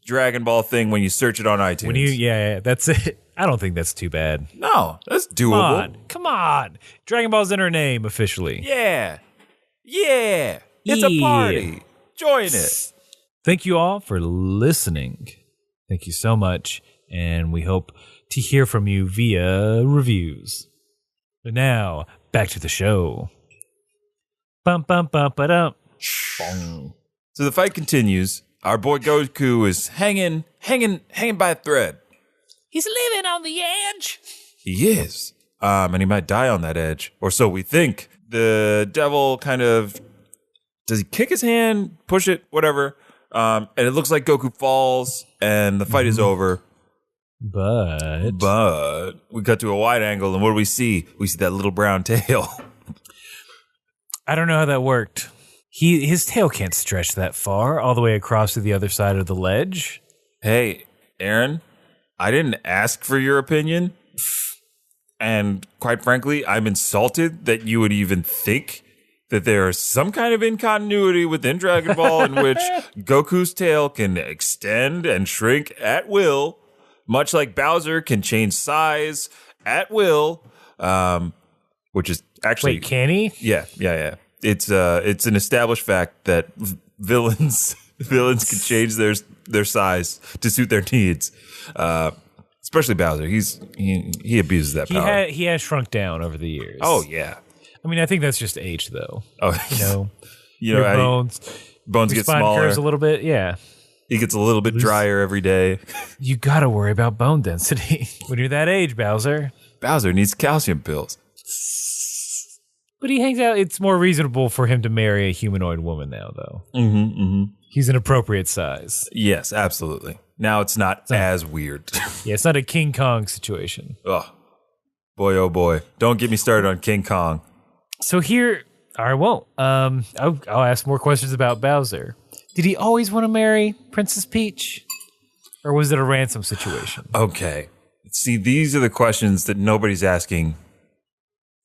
Dragon Ball thing when you search it on iTunes. That's it. I don't think that's too bad. No, that's doable. Come on. Dragon Ball's in her name officially. Yeah. It's a party. Join it. Thank you all for listening. Thank you so much. And we hope to hear from you via reviews. But now, back to the show. Bum, bum, bum, ba-dum. So the fight continues. Our boy Goku is hanging by a thread. He's living on the edge. He is. And he might die on that edge. Or so we think. The devil kind of... Does he kick his hand, push it, whatever? And it looks like Goku falls, and the fight is over. But we cut to a wide angle, and what do we see? We see that little brown tail. I don't know how that worked. His tail can't stretch that far, all the way across to the other side of the ledge. Hey, Aaron, I didn't ask for your opinion. And quite frankly, I'm insulted that you would even think that there is some kind of incontinuity within Dragon Ball in which Goku's tail can extend and shrink at will, much like Bowser can change size at will, which is actually... Wait, can he? Yeah. It's an established fact that villains can change their size to suit their needs. Especially Bowser. He abuses that power. He has shrunk down over the years. Oh yeah. I mean, I think that's just age, though. Oh, Your bones bones your get spine smaller. curves a little bit. Yeah, He gets a little bit drier every day. you got to worry about bone density when you're that age, Bowser. Bowser needs calcium pills. But he hangs out. It's more reasonable for him to marry a humanoid woman now, though. He's an appropriate size. Yes, absolutely. Now it's not as weird. Yeah, it's not a King Kong situation. Oh, boy, oh boy. Don't get me started on King Kong. So here, I won't. I'll ask more questions about Bowser. Did he always want to marry Princess Peach? Or was it a ransom situation? Okay. See, these are the questions that nobody's asking,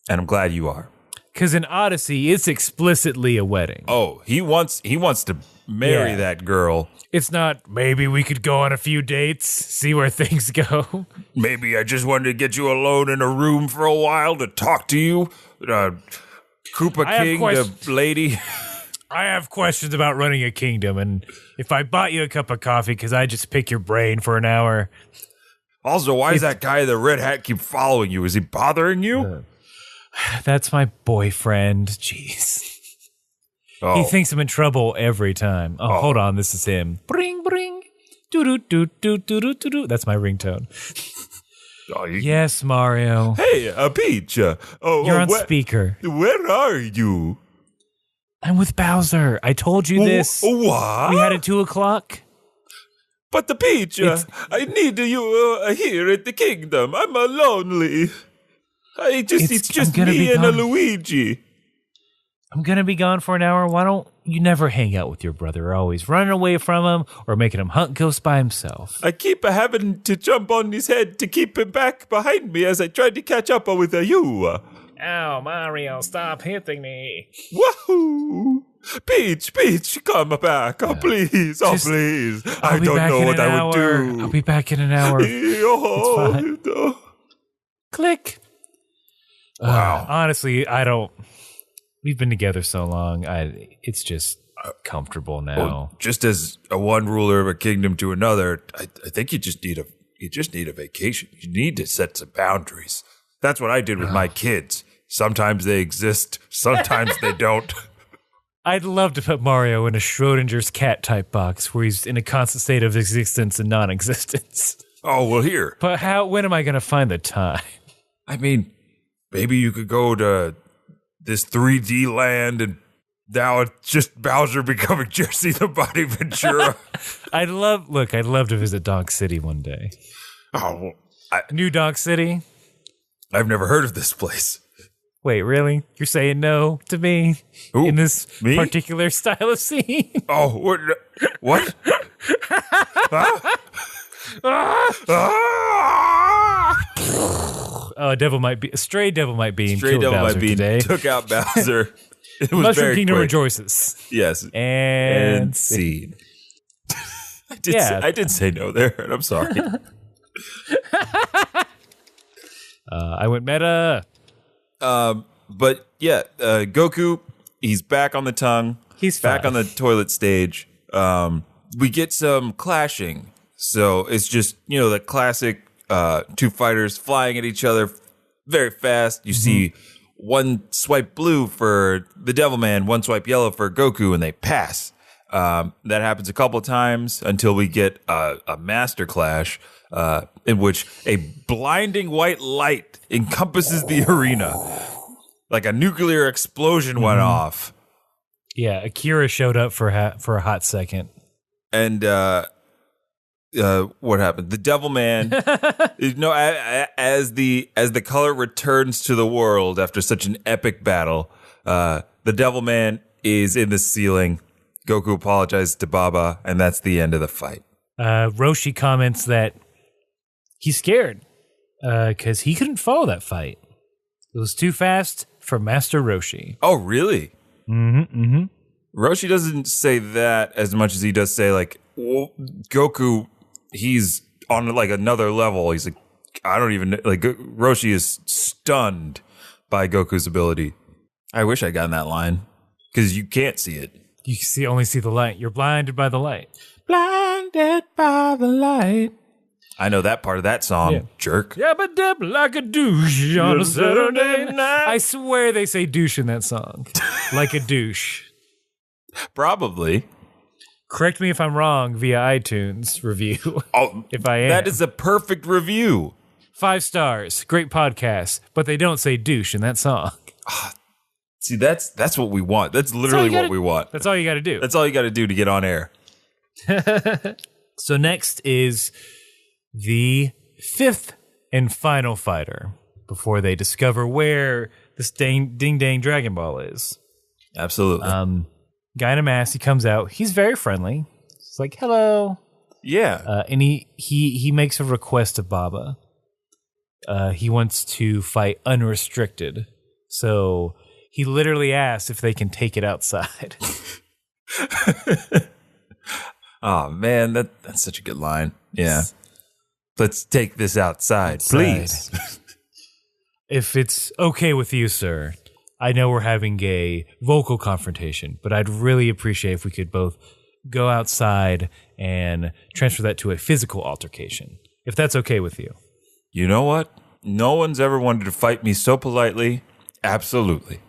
and I'm glad you are. Because in Odyssey, it's explicitly a wedding. Oh, he wants to marry Yeah. that girl. It's not, maybe we could go on a few dates, see where things go. Maybe I just wanted to get you alone in a room for a while to talk to you. Koopa I have King, questions. the lady. I have questions about running a kingdom, and if I bought you a cup of coffee, because I just pick your brain for an hour. Also, why does that guy in the red hat keep following you? Is he bothering you? That's my boyfriend. Jeez. Oh. He thinks I'm in trouble every time. Oh, hold on. This is him. Bring, bring. Do-do-do-do-do-do-do. That's my ringtone. Oh, Yes, Mario. Hey, Peach. You're on speaker. Where are you? I'm with Bowser. I told you this. What? We had it 2 o'clock. But the Peach, I need you here at the kingdom. I'm lonely. It's just I'm gonna me be and gone. Luigi. I'm going to be gone for an hour. Why don't you never hang out with your brother? Always running away from him or making him hunt ghosts by himself. I keep having to jump on his head to keep him back behind me as I try to catch up with you. Ow, Mario, stop hitting me. Wahoo! Peach, come back. Oh, please. Oh, Just- please. I'll I be don't back know in what an I would hour. do. I'll be back in an hour. Oh, fine. no. Click. Wow. Honestly, I don't. We've been together so long. It's just comfortable now. Well, just as a one ruler of a kingdom to another, I think you just need a vacation. You need to set some boundaries. That's what I did with my kids. Sometimes they exist, sometimes they don't. I'd love to put Mario in a Schrodinger's cat type box where he's in a constant state of existence and non-existence. Oh, well, here. But when am I going to find the time? I mean, maybe you could go to this 3D land and now it's just Bowser becoming Jesse the Body Ventura. I'd love to visit Donk City one day. Oh, New Donk City? I've never heard of this place. Wait, really? You're saying no to me Who? in this Me? particular style of scene? Oh, what? Huh? Oh, a stray devil might be and Stray killed Devil Bowser might be today. took out Bowser. It was Mushroom very Kingdom quick. rejoices. Yes. And scene. I did say no there, and I'm sorry. I went meta. But yeah, Goku, he's back on the tongue. He's back fine. on the toilet stage. We get some clashing. So it's just, the classic two fighters flying at each other very fast. You see one swipe blue for the Devilman, one swipe yellow for Goku, and they pass. That happens a couple of times until we get a master clash in which a blinding white light encompasses the arena. Like a nuclear explosion went off. Yeah, Akira showed up for a hot second. And what happened? The Devilman, as the color returns to the world after such an epic battle, the Devilman is in the ceiling. Goku apologizes to Baba, and that's the end of the fight. Roshi comments that he's scared because he couldn't follow that fight. It was too fast for Master Roshi. Oh, really? Mm-hmm. Roshi doesn't say that as much as he does say, like, Goku, he's on, like, another level. He's like, I don't even know. Like, Roshi is stunned by Goku's ability. I wish I'd gotten that line, because you can't see it. You only see the light. You're blinded by the light. Blinded by the light. I know that part of that song, jerk. Yeah, but dip like a douche on a Saturday night. I swear they say douche in that song. Like a douche. Probably. Correct me if I'm wrong via iTunes review. Oh, if I am. that is a perfect review. 5 stars. Great podcast. But they don't say douche in that song. See, that's what we want. That's literally what we want. That's all you got to do. That's all you got to do to get on air. So next is the 5th and final fighter before they discover where this ding dang Dragon Ball is. Absolutely. Guy in a mask, he comes out. He's very friendly. He's like, hello. Yeah. And he makes a request of Baba. He wants to fight unrestricted. So he literally asks if they can take it outside. Oh, man, that's such a good line. Yeah. Let's take this outside, please. If it's okay with you, sir, I know we're having a vocal confrontation, but I'd really appreciate if we could both go outside and transfer that to a physical altercation, if that's okay with you. You know what? No one's ever wanted to fight me so politely. Absolutely.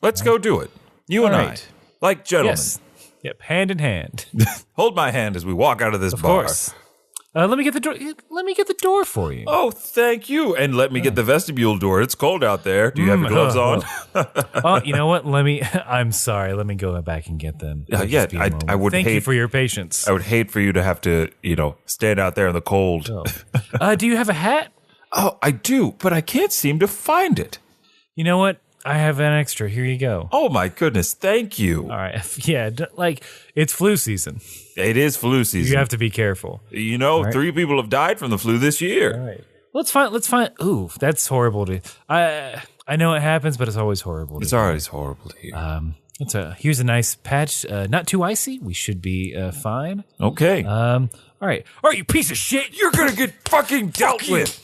Let's go do it. You and I. Like gentlemen. Yes. Yep, hand in hand. Hold my hand as we walk out of this bar. Of course. Let me get the door. Let me get the door for you. Oh, thank you. And let me get the vestibule door. It's cold out there. Do you have your gloves on? Oh, you know what? I'm sorry. Let me go back and get them. Yeah, I would Thank hate you for your patience. I would hate for you to have to, stand out there in the cold. Oh. Do you have a hat? Oh, I do, but I can't seem to find it. You know what? I have an extra. Here you go. Oh my goodness, thank you. All right. Yeah, it's flu season. It is flu season. You have to be careful. Right. 3 people have died from the flu this year. All right. Let's find. Ooh, that's horrible to. I know it happens, but it's always horrible. It's always horrible to hear. Here's a nice patch. Not too icy. We should be fine. Okay. All right. All right, you piece of shit. You're gonna get fucking dealt with.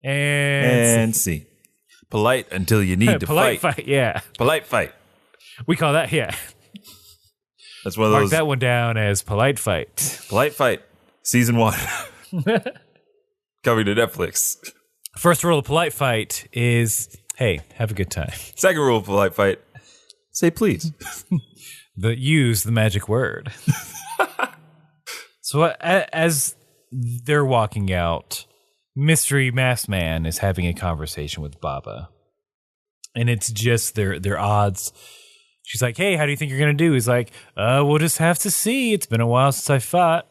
And see. Polite until you need to polite fight. fight. Yeah. Polite fight. We call that. Yeah. That's one of Mark those. that one down as polite fight. Polite fight. Season 1. Coming to Netflix. First rule of polite fight is, hey, have a good time. Second rule of polite fight. Say please. Use the magic word. So as they're walking out, Mystery Masked Man is having a conversation with Baba. And it's just their odds. She's like, hey, how do you think you're going to do? He's like, we'll just have to see. It's been a while since I fought.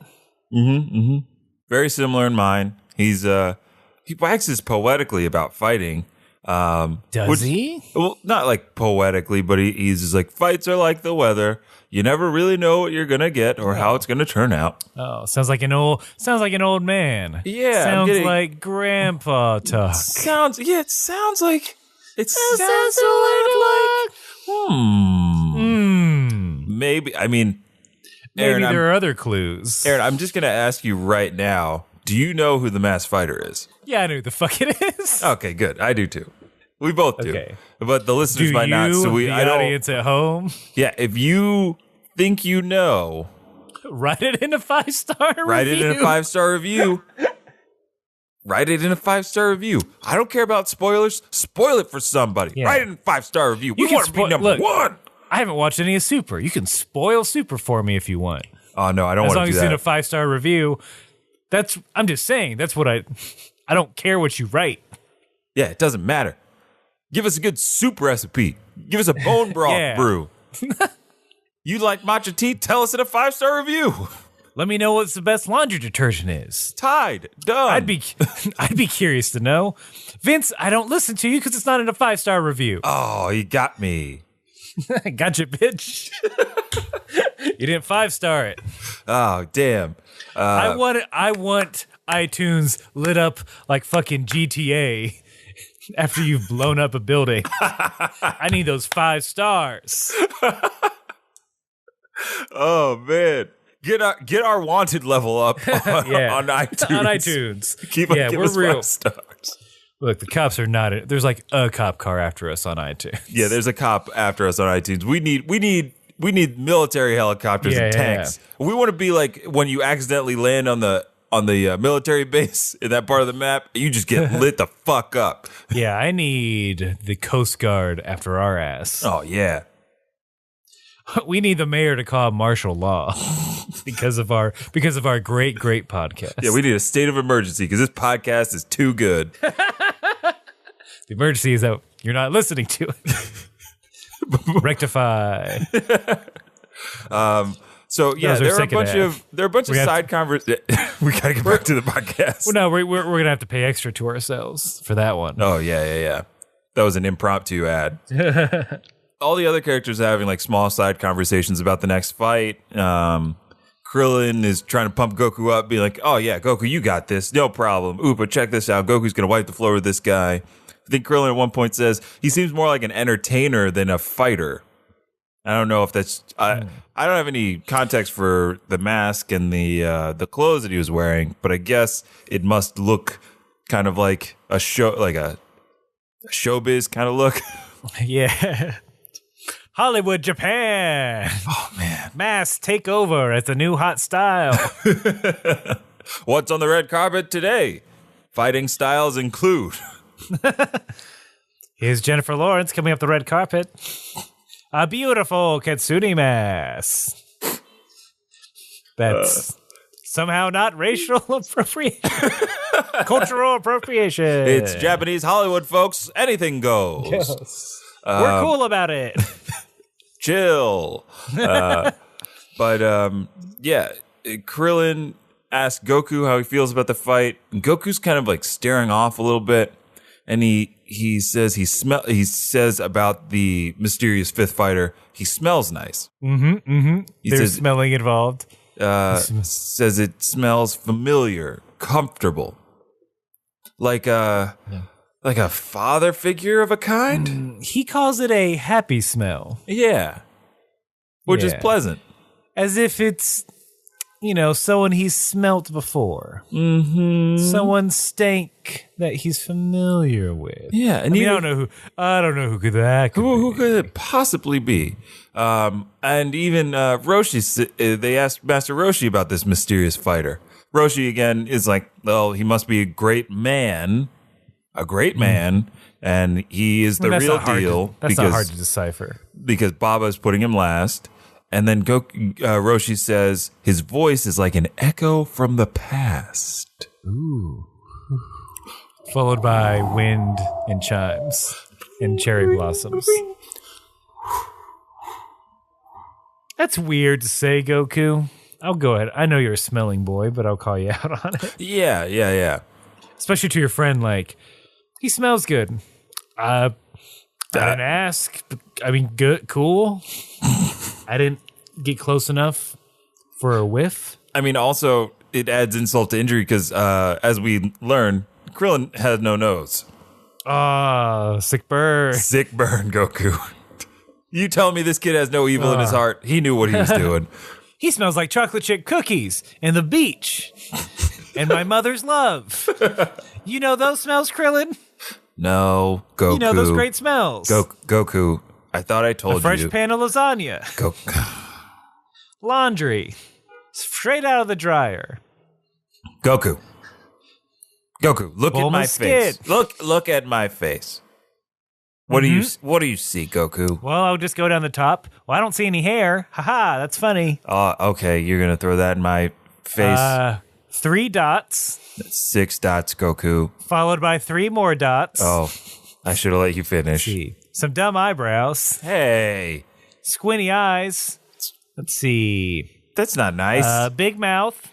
Very similar in mine. He waxes poetically about fighting. Does he? Well, not like poetically, but he's just like, fights are like the weather. You never really know what you're gonna get or how it's gonna turn out. Oh, sounds like an old man. Yeah, sounds like grandpa talk. It sounds like maybe. I mean, Aaron, maybe there are other clues. Aaron, I'm just gonna ask you right now. Do you know who the Masked Fighter is? Yeah, I know who the fuck it is. Okay, good. I do too. We both do. Okay. But the listeners might not. So the audience at home. Yeah, if you think you know, write it in a 5-star review. Write it in a 5-star review. Write it in a 5-star review. I don't care about spoilers. Spoil it for somebody. Yeah. Write it in a 5-star review. We want to be number 1. I haven't watched any of Super. You can spoil Super for me if you want. Oh no, I don't want to do that. As long as it's in a 5-star review. I'm just saying. That's what I don't care what you write. Yeah, it doesn't matter. Give us a good soup recipe. Give us a bone broth brew. You like matcha tea? Tell us in a 5-star review. Let me know what's the best laundry detergent is. Tide. Done. I'd be curious to know. Vince, I don't listen to you because it's not in a 5-star review. Oh, you got me. Gotcha, bitch. You didn't 5-star it. Oh, damn. I want iTunes lit up like fucking GTA after you've blown up a building. I need those 5 stars. Oh man. Get our wanted level up on iTunes. On iTunes. Give we're us real 5 stars. Look, the cops are not. There's like a cop car after us on iTunes. Yeah, there's a cop after us on iTunes. We need military helicopters and tanks. We want to be like when you accidentally land on the military base in that part of the map, you just get lit the fuck up. Yeah, I need the Coast Guard after our ass. Oh yeah. We need the mayor to call martial law because of our great podcast. Yeah, we need a state of emergency because this podcast is too good. The emergency is that you're not listening to it. Rectify. So yeah, there are a bunch of side conversations. We gotta get back to the podcast. Well, no, we're gonna have to pay extra to ourselves for that one. Oh yeah. That was an impromptu ad. All the other characters are having like small side conversations about the next fight. Krillin is trying to pump Goku up, be like, "Oh yeah, Goku, you got this, no problem." Ooh, but check this out: Goku's gonna wipe the floor with this guy. I think Krillin at one point says he seems more like an entertainer than a fighter. I don't know if that's. I don't have any context for the mask and the clothes that he was wearing, but I guess it must look kind of like a showbiz kind of look. Yeah. Hollywood, Japan. Oh man, mask take over as the new hot style. What's on the red carpet today? Fighting styles include. Here's Jennifer Lawrence coming up the red carpet. A beautiful Katsuni mask. That's somehow not racial appropriation. Cultural appropriation. It's Japanese Hollywood, folks. Anything goes. Yes. We're cool about it. Chill. Yeah, Krillin asks Goku how he feels about the fight. And Goku's kind of like staring off a little bit. And he says he says about the mysterious fifth fighter, he smells nice. There's smelling involved. Says it smells familiar, comfortable, like a father figure of a kind. He calls it a happy smell. Yeah, which is pleasant, as if it's someone he's smelt before. Someone stank that he's familiar with. Yeah, and I don't know who could that could who be. could it possibly be? And even Roshi, they asked Master Roshi about this mysterious fighter. Roshi again is like, well, he must be a great man, and he is the real deal. That's not hard to decipher because Baba's putting him last. And then Roshi says his voice is like an echo from the past. Ooh. Followed by wind and chimes and cherry blossoms. That's weird to say, Goku. I'll go ahead. I know you're a smelling boy, but I'll call you out on it. Yeah. Especially to your friend, like, he smells good. I didn't ask. I mean, good, cool. I didn't get close enough for a whiff. I mean, also, it adds insult to injury because, as we learn, Krillin had no nose. Sick burn. Sick burn, Goku. You tell me this kid has no evil in his heart. He knew what he was doing. He smells like chocolate chip cookies and the beach and my mother's love. You know those smells, Krillin? No, Goku. You know those great smells. Goku. I thought I told you. A fresh pan of lasagna. Laundry. Straight out of the dryer. Goku, look at my face. Look at my face. What do you see, Goku? Well, I'll just go down the top. Well, I don't see any hair. Haha, that's funny. Okay, you're gonna throw that in my face. 3 dots. That's 6 dots, Goku. Followed by 3 more dots. Oh, I should have let you finish. Let's see. Some dumb eyebrows. Hey. Squinty eyes. Let's see. That's not nice. Big mouth.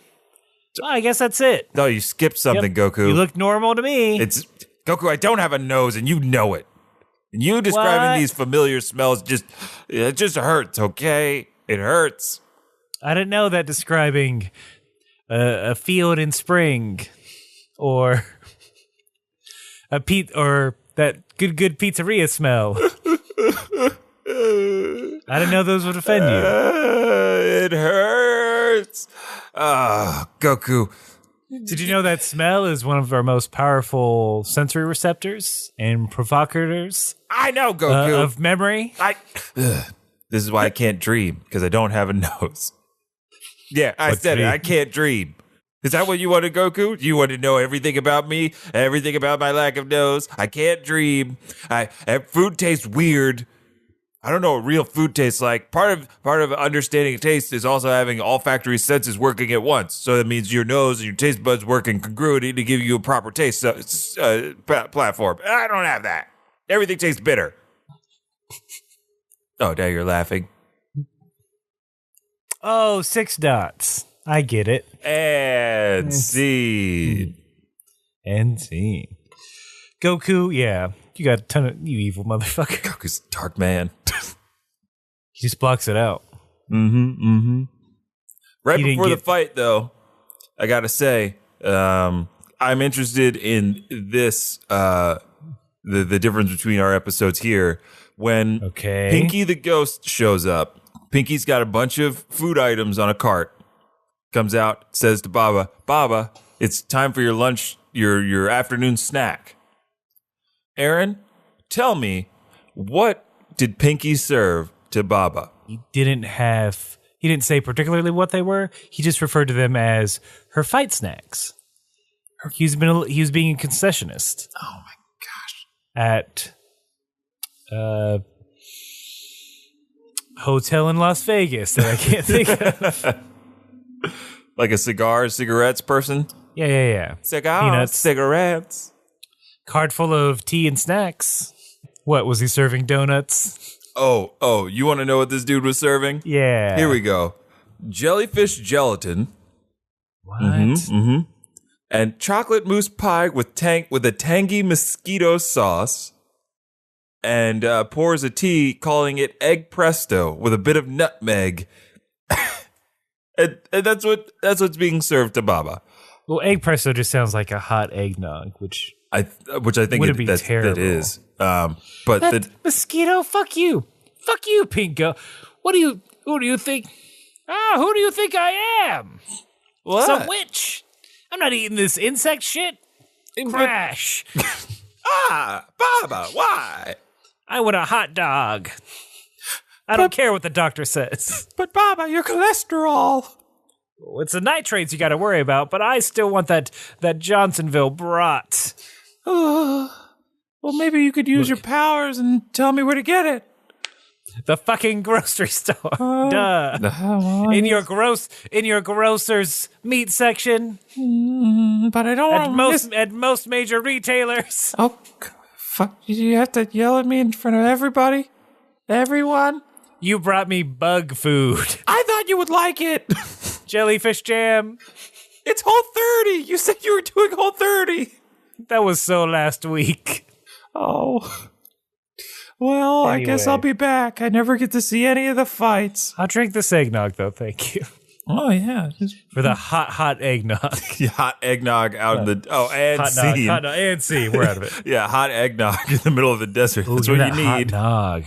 I guess that's it. No, you skipped something, Yep. Goku. You look normal to me. It's Goku, I don't have a nose, and you know it. And you describing these familiar smells it just hurts, okay? It hurts. I didn't know that describing a field in spring or or that good pizzeria smell. I didn't know those would offend you. It hurts. Goku. Did you know that smell is one of our most powerful sensory receptors and provocators? I know, Goku. Of memory? This is why I can't dream, because I don't have a nose. Yeah, I said it. I can't dream. Is that what you wanted, Goku? You want to know everything about me? Everything about my lack of nose? I can't dream. Food tastes weird. I don't know what real food tastes like. Part of understanding taste is also having olfactory senses working at once. So that means your nose and your taste buds work in congruity to give you a proper taste platform. I don't have that. Everything tastes bitter. Oh, now you're laughing. Oh, 6 dots. I get it. And scene. And scene. Goku, yeah. You got a ton of you evil motherfucker. Goku's dark man. He just blocks it out. Right before the fight, though, I gotta say, I'm interested in this, the difference between our episodes here. When Pinky the Ghost shows up, Pinky's got a bunch of food items on a cart. Comes out, says to Baba, Baba, it's time for your lunch, your afternoon snack. Aaron, tell me, what did Pinky serve to Baba? He didn't say particularly what they were. He just referred to them as her fight snacks. He was being a concessionist. Oh my gosh. At hotel in Las Vegas that I can't think of. Like a cigarettes person? Yeah. Cigars, Peanuts. cigarettes. Cart full of tea and snacks. What, was he serving donuts? Oh, you want to know what this dude was serving? Yeah. Here we go. Jellyfish gelatin. What? And chocolate mousse pie with a tangy mosquito sauce. And pours a tea, calling it egg presto with a bit of nutmeg. and that's what's being served to Baba. Well, egg presto just sounds like a hot eggnog, which I think would be terrible. that is. But mosquito, fuck you, Pinko. Who do you think? Who do you think I am? What? Some witch? I'm not eating this insect shit. Crash. Baba, why? I want a hot dog. I don't care what the doctor says. But Baba, your cholesterol. It's the nitrates you got to worry about, but I still want that Johnsonville brat. Well, maybe you could use your powers and tell me where to get it. The fucking grocery store. Duh. In your grocer's meat section. But I don't want at most major retailers. Oh, fuck. You have to yell at me in front of everybody? Everyone? You brought me bug food. I thought you would like it. Jellyfish jam. It's Whole30. You said you were doing Whole30. That was so last week. Oh. Well, Anyway. I guess I'll be back. I never get to see any of the fights. I'll drink this eggnog, though. Thank you. Oh, yeah. For the hot eggnog. Hot eggnog out in the... Oh, and scene. Hot nog, and scene. We're out of it. Yeah, hot eggnog in the middle of the desert. That's what you need. Hot nog.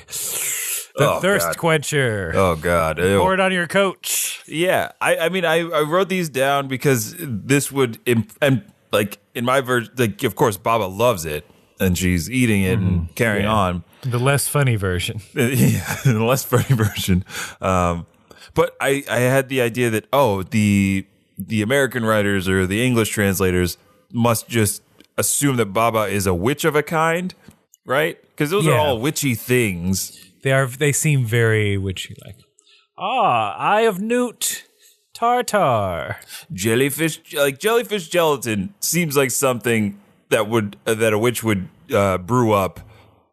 The thirst quencher. Oh, God. Ew. Pour it on your coach. Yeah. I mean, I wrote these down because this would... And, like, in my version... Like, of course, Baba loves it. And she's eating it and carrying on. The less funny version. Yeah, the less funny version. But I had the idea that, the American writers or the English translators must just assume that Baba is a witch of a kind, right? Because those are all witchy things. They seem very witchy-like. Eye of Newt, tartar. Jellyfish gelatin seems like something that a witch would brew up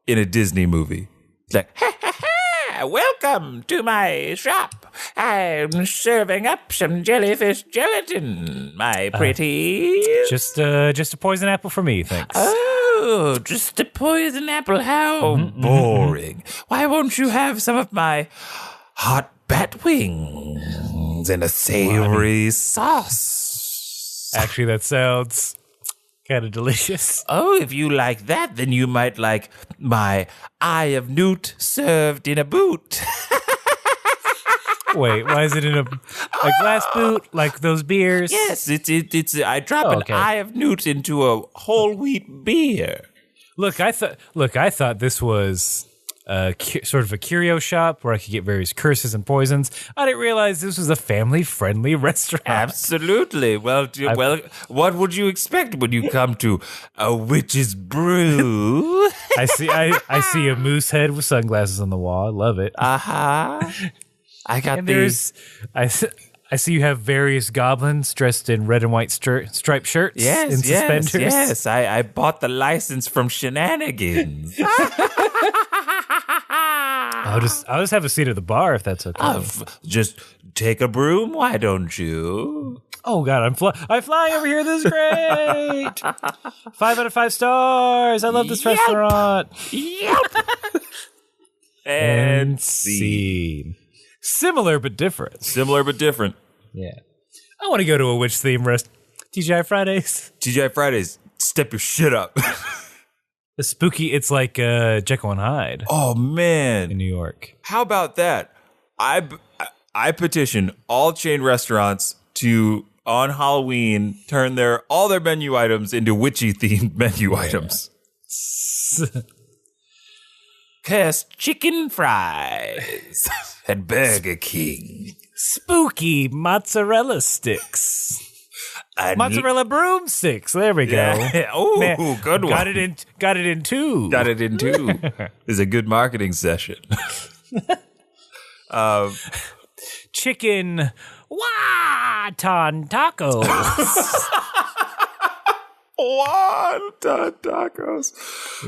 in a Disney movie. It's like, ha ha ha! Welcome to my shop. I'm serving up some jellyfish gelatin, my pretty. Just a poison apple for me, thanks. Oh, just a poison apple. How boring. Why won't you have some of my hot bat wings and a savory sauce? Actually, that sounds kind of delicious. Oh, if you like that, then you might like my eye of newt served in a boot. Wait, why is it in a glass boot like those beers? Yes, it's I drop an eye of newt into a whole wheat beer. Look, I thought this was sort of a curio shop where I could get various curses and poisons. I didn't realize this was a family-friendly restaurant. Absolutely. Well, what would you expect when you come to a witch's brew? I see a moose head with sunglasses on the wall. I love it. I got And these. I see you have various goblins dressed in red and white striped shirts and suspenders. Yes. I bought the license from Shenanigans. I'll just have a seat at the bar if that's okay. Just take a broom, why don't you? Oh God, I'm flying over here. This is great. 5 out of 5 stars. I love this restaurant. Yep. and scene. Similar but different. Similar but different. Yeah. I want to go to a witch theme TGI Fridays. TGI Fridays, step your shit up. The spooky, it's like Jekyll and Hyde. Oh man, in New York. How about that? I petition all chain restaurants to on Halloween turn all their menu items into witchy themed menu items. Cursed chicken fries at Burger King. Spooky mozzarella sticks. Mozzarella broomsticks. There we go. Yeah. Oh, good one. Got it in two. Got it in two. It's a good marketing session. Chicken wonton tacos. Wonton tacos.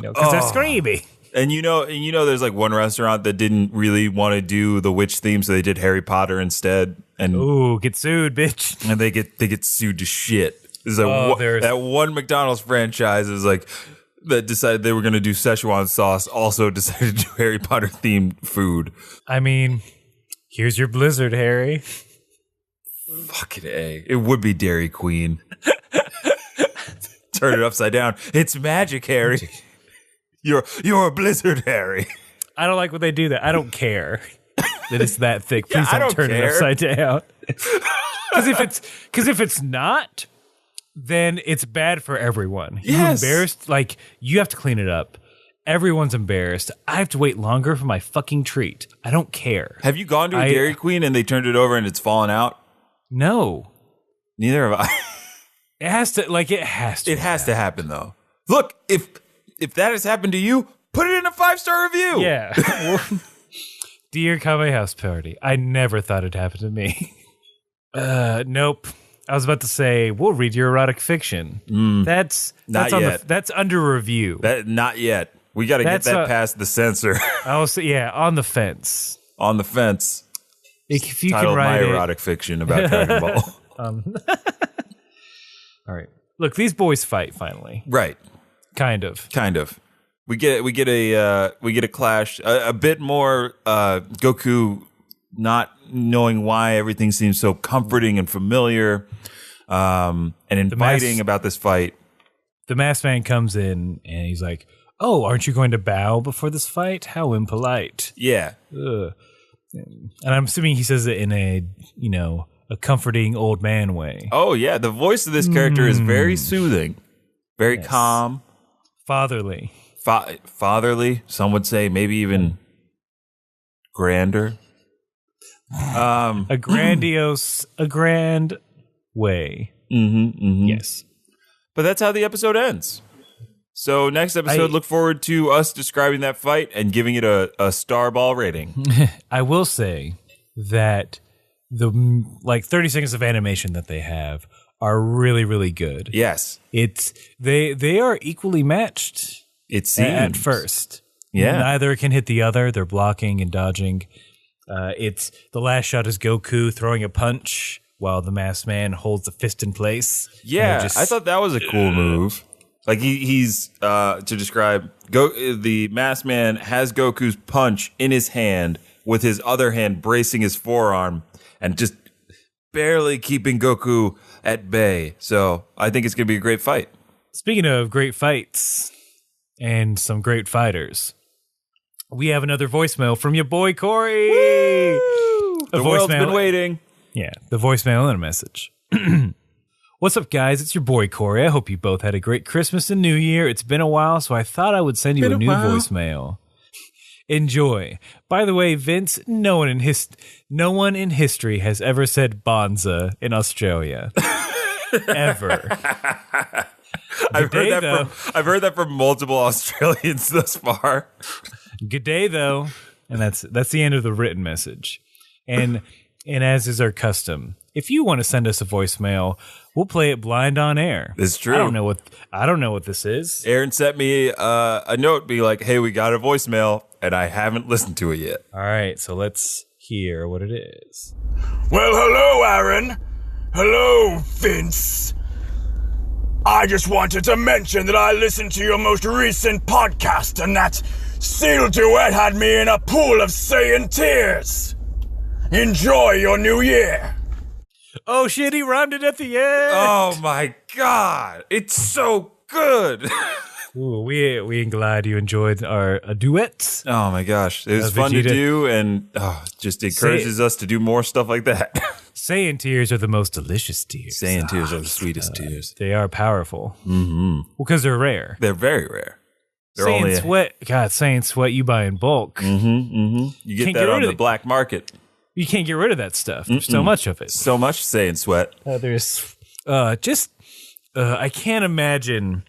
Because they're screamy. And you know, there's like one restaurant that didn't really want to do the witch theme, so they did Harry Potter instead. And ooh, get sued, bitch! And they get sued to shit. There's that one McDonald's franchise is like that decided they were going to do Szechuan sauce. Also decided to do Harry Potter themed food. I mean, here's your Blizzard, Harry. Fucking A. It would be Dairy Queen. Turn it upside down. It's magic, Harry. You're a Blizzard, Harry. I don't like when they do that. I don't care that it's that thick. Please don't turn it upside down. Because if it's not, then it's bad for everyone. You're embarrassed. Like, you have to clean it up. Everyone's embarrassed. I have to wait longer for my fucking treat. I don't care. Have you gone to a Dairy Queen and they turned it over and it's fallen out? No. Neither have I. It has to happen, though. Look, if that has happened to you, put it in a 5-star review. Yeah. Dear Kame House Party, I never thought it happened to me. Nope. I was about to say, we'll read your erotic fiction. That's under review. Not yet. We got to get that past the censor. I'll say, yeah, on the fence. On the fence. If you Titled can write my erotic fiction about Dragon Ball. All right. Look, these boys fight finally. Right. Kind of. We get a clash. A bit more Goku not knowing why everything seems so comforting and familiar, and inviting about this fight. The masked man comes in and he's like, "Oh, aren't you going to bow before this fight? How impolite." Yeah. Ugh. And I'm assuming he says it in a comforting old man way. Oh yeah, the voice of this character is very soothing, very calm. Fatherly. Fatherly, some would say, maybe even grander. A grand way. Mm-hmm. Yes. But that's how the episode ends. So next episode, look forward to us describing that fight and giving it a star ball rating. I will say that the 30 seconds of animation that they have are really, really good. Yes. They are equally matched. It seems. At first. Yeah. Neither can hit the other. They're blocking and dodging. The last shot is Goku throwing a punch while the masked man holds the fist in place. Yeah, I thought that was a cool move. Like he's to describe the masked man has Goku's punch in his hand with his other hand bracing his forearm and just barely keeping Goku at bay. So I think it's going to be a great fight. Speaking of great fights and some great fighters, we have another voicemail from your boy Corey. Woo! The world's been waiting. Yeah, the voicemail and a message. What's up, guys? It's your boy Corey. I hope you both had a great Christmas and New Year. It's been a while, so I thought I would send you a new voicemail. Enjoy. By the way, Vince, no one in history has ever said bonza in Australia. Ever. I've heard that from multiple Australians thus far. Good day, though. And that's the end of the written message. And as is our custom, if you want to send us a voicemail, we'll play it blind on air. It's true. I don't know what this is. Aaron sent me a note, be like, "Hey, we got a voicemail, and I haven't listened to it yet." All right, so let's hear what it is. Well, hello, Aaron. Hello, Vince. I just wanted to mention that I listened to your most recent podcast, and that Seal Duet had me in a pool of Saiyan tears. Enjoy your new year. Oh shit, he rhymed it at the end. Oh my god, it's so good. Ooh, we glad you enjoyed our duets. Oh my gosh, it was fun to Vegeta. do, and just encourages us to do more stuff like that. Saiyan tears are the most delicious tears. Saiyan tears are the sweetest tears. They are powerful. Mm-hmm. Well, because they're rare. They're very rare. They're Saiyan sweat. God, Saiyan sweat you buy in bulk. You get Can't that get on rid of the it. black market. You can't get rid of that stuff. There's so much of it. So much Saiyan sweat. There's I can't imagine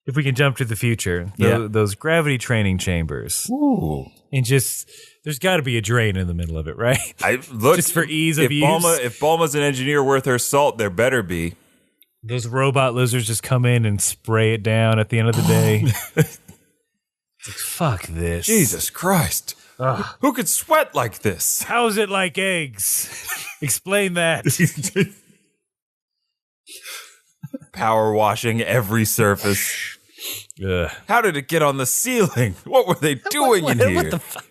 if we can jump to the future. Those gravity training chambers. Ooh. And just there's got to be a drain in the middle of it, right? Just for ease of use. If Bulma's an engineer worth her salt, there better be. Those robot lizards just come in and spray it down at the end of the day. It's like, fuck this. Jesus Christ. Who could sweat like this? How is it like eggs? Explain that. Power washing every surface. Ugh. How did it get on the ceiling? What were they doing in here? What the fuck?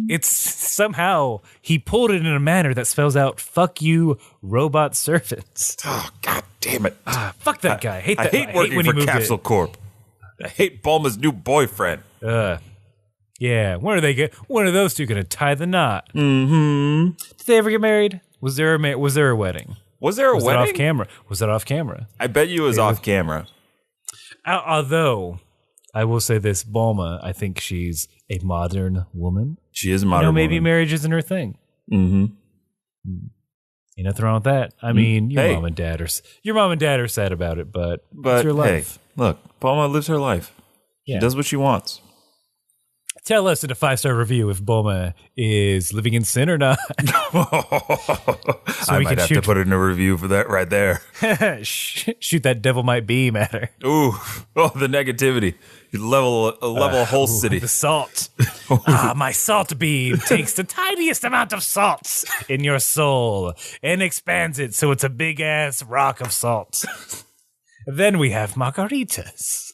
It's somehow he pulled it in a manner that spells out "fuck you, robot servants." Oh, god damn it. Fuck that guy. I hate working for Capsule Corp. I hate Bulma's new boyfriend. Yeah, when are they get? When are those two gonna tie the knot? Mm-hmm. Did they ever get married? Was there a wedding? Was there a wedding? Was it off camera? Was it off camera? I bet you it was off camera. Although I will say this, Bulma, I think she's a modern woman. She is a modern woman. Maybe marriage isn't her thing. Mm-hmm. Ain't nothing wrong with that. I mean, your mom and dad are sad about it, but it's your life. Hey, look, Bulma lives her life. She does what she wants. Tell us in a 5-star review if Bulma is living in sin or not. I might have to put in a review for that right there. Shoot that devil might be matter. Ooh, the negativity. You level a whole city. The salt. My salt beam takes the tiniest amount of salt in your soul and expands it so it's a big ass rock of salt. Then we have margaritas.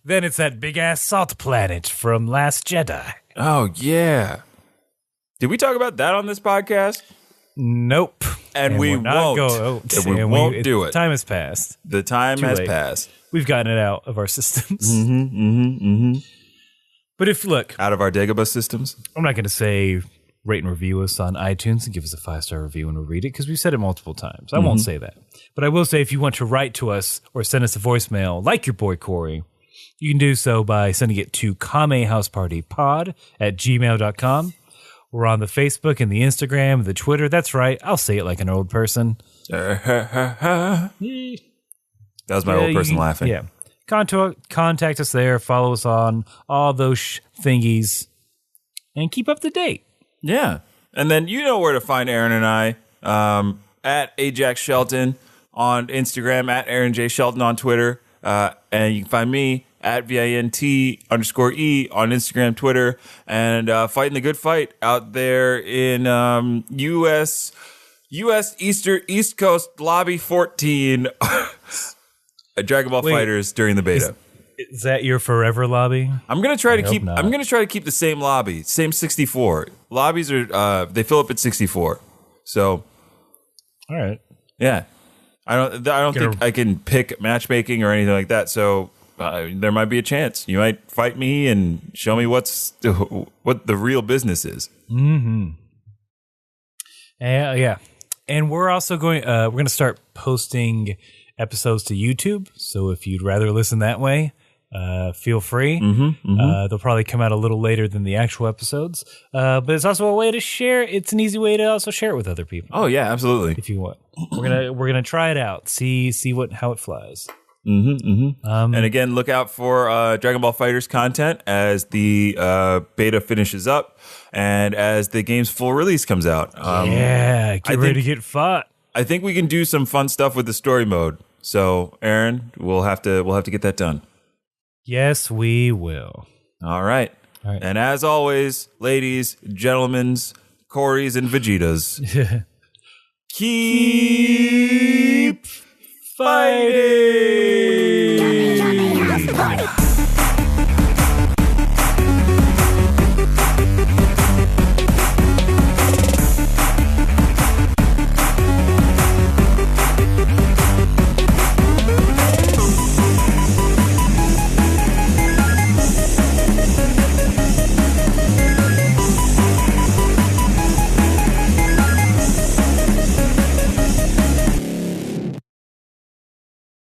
Then it's that big ass salt planet from Last Jedi. Oh yeah. Did we talk about that on this podcast? Nope. And we won't. We won't do it. Time has passed. The time has passed. We've gotten it out of our systems. But out of our Dagobah systems. I'm not going to say rate and review us on iTunes and give us a 5-star review when we read it because we've said it multiple times. I won't say that. But I will say if you want to write to us or send us a voicemail like your boy Corey, you can do so by sending it to Kame House Party Pod at gmail.com. We're on the Facebook and the Instagram, the Twitter. That's right. I'll say it like an old person. That was my old person laughing. Yeah. Contact us there. Follow us on all those thingies. And keep up to date. Yeah. And then you know where to find Aaron and I. At Ajax Shelton on Instagram. At Aaron J. Shelton on Twitter. And you can find me at VINT_E on Instagram, Twitter, and fighting the good fight out there in U.S. East Coast Lobby 14 at Dragon Ball FighterZ during the beta. Is that your forever lobby? I'm gonna try to keep the same lobby, same 64 lobbies are they fill up at 64. So, all right, yeah. I don't think I can pick matchmaking or anything like that. So there might be a chance you might fight me and show me what the real business is. Mm-hmm. Yeah, and we're also going to start posting episodes to YouTube. So if you'd rather listen that way, feel free. They'll probably come out a little later than the actual episodes, but it's also a way to share. It's an easy way to also share it with other people. Oh yeah, absolutely. If you want, we're gonna try it out. See how it flies. And again, look out for Dragon Ball FighterZ content as the beta finishes up and as the game's full release comes out. Get ready to get fought. I think we can do some fun stuff with the story mode. So, Aaron, we'll have to get that done. Yes, we will. All right. And as always, ladies, gentlemen, Corys, and Vegetas, keep fighting!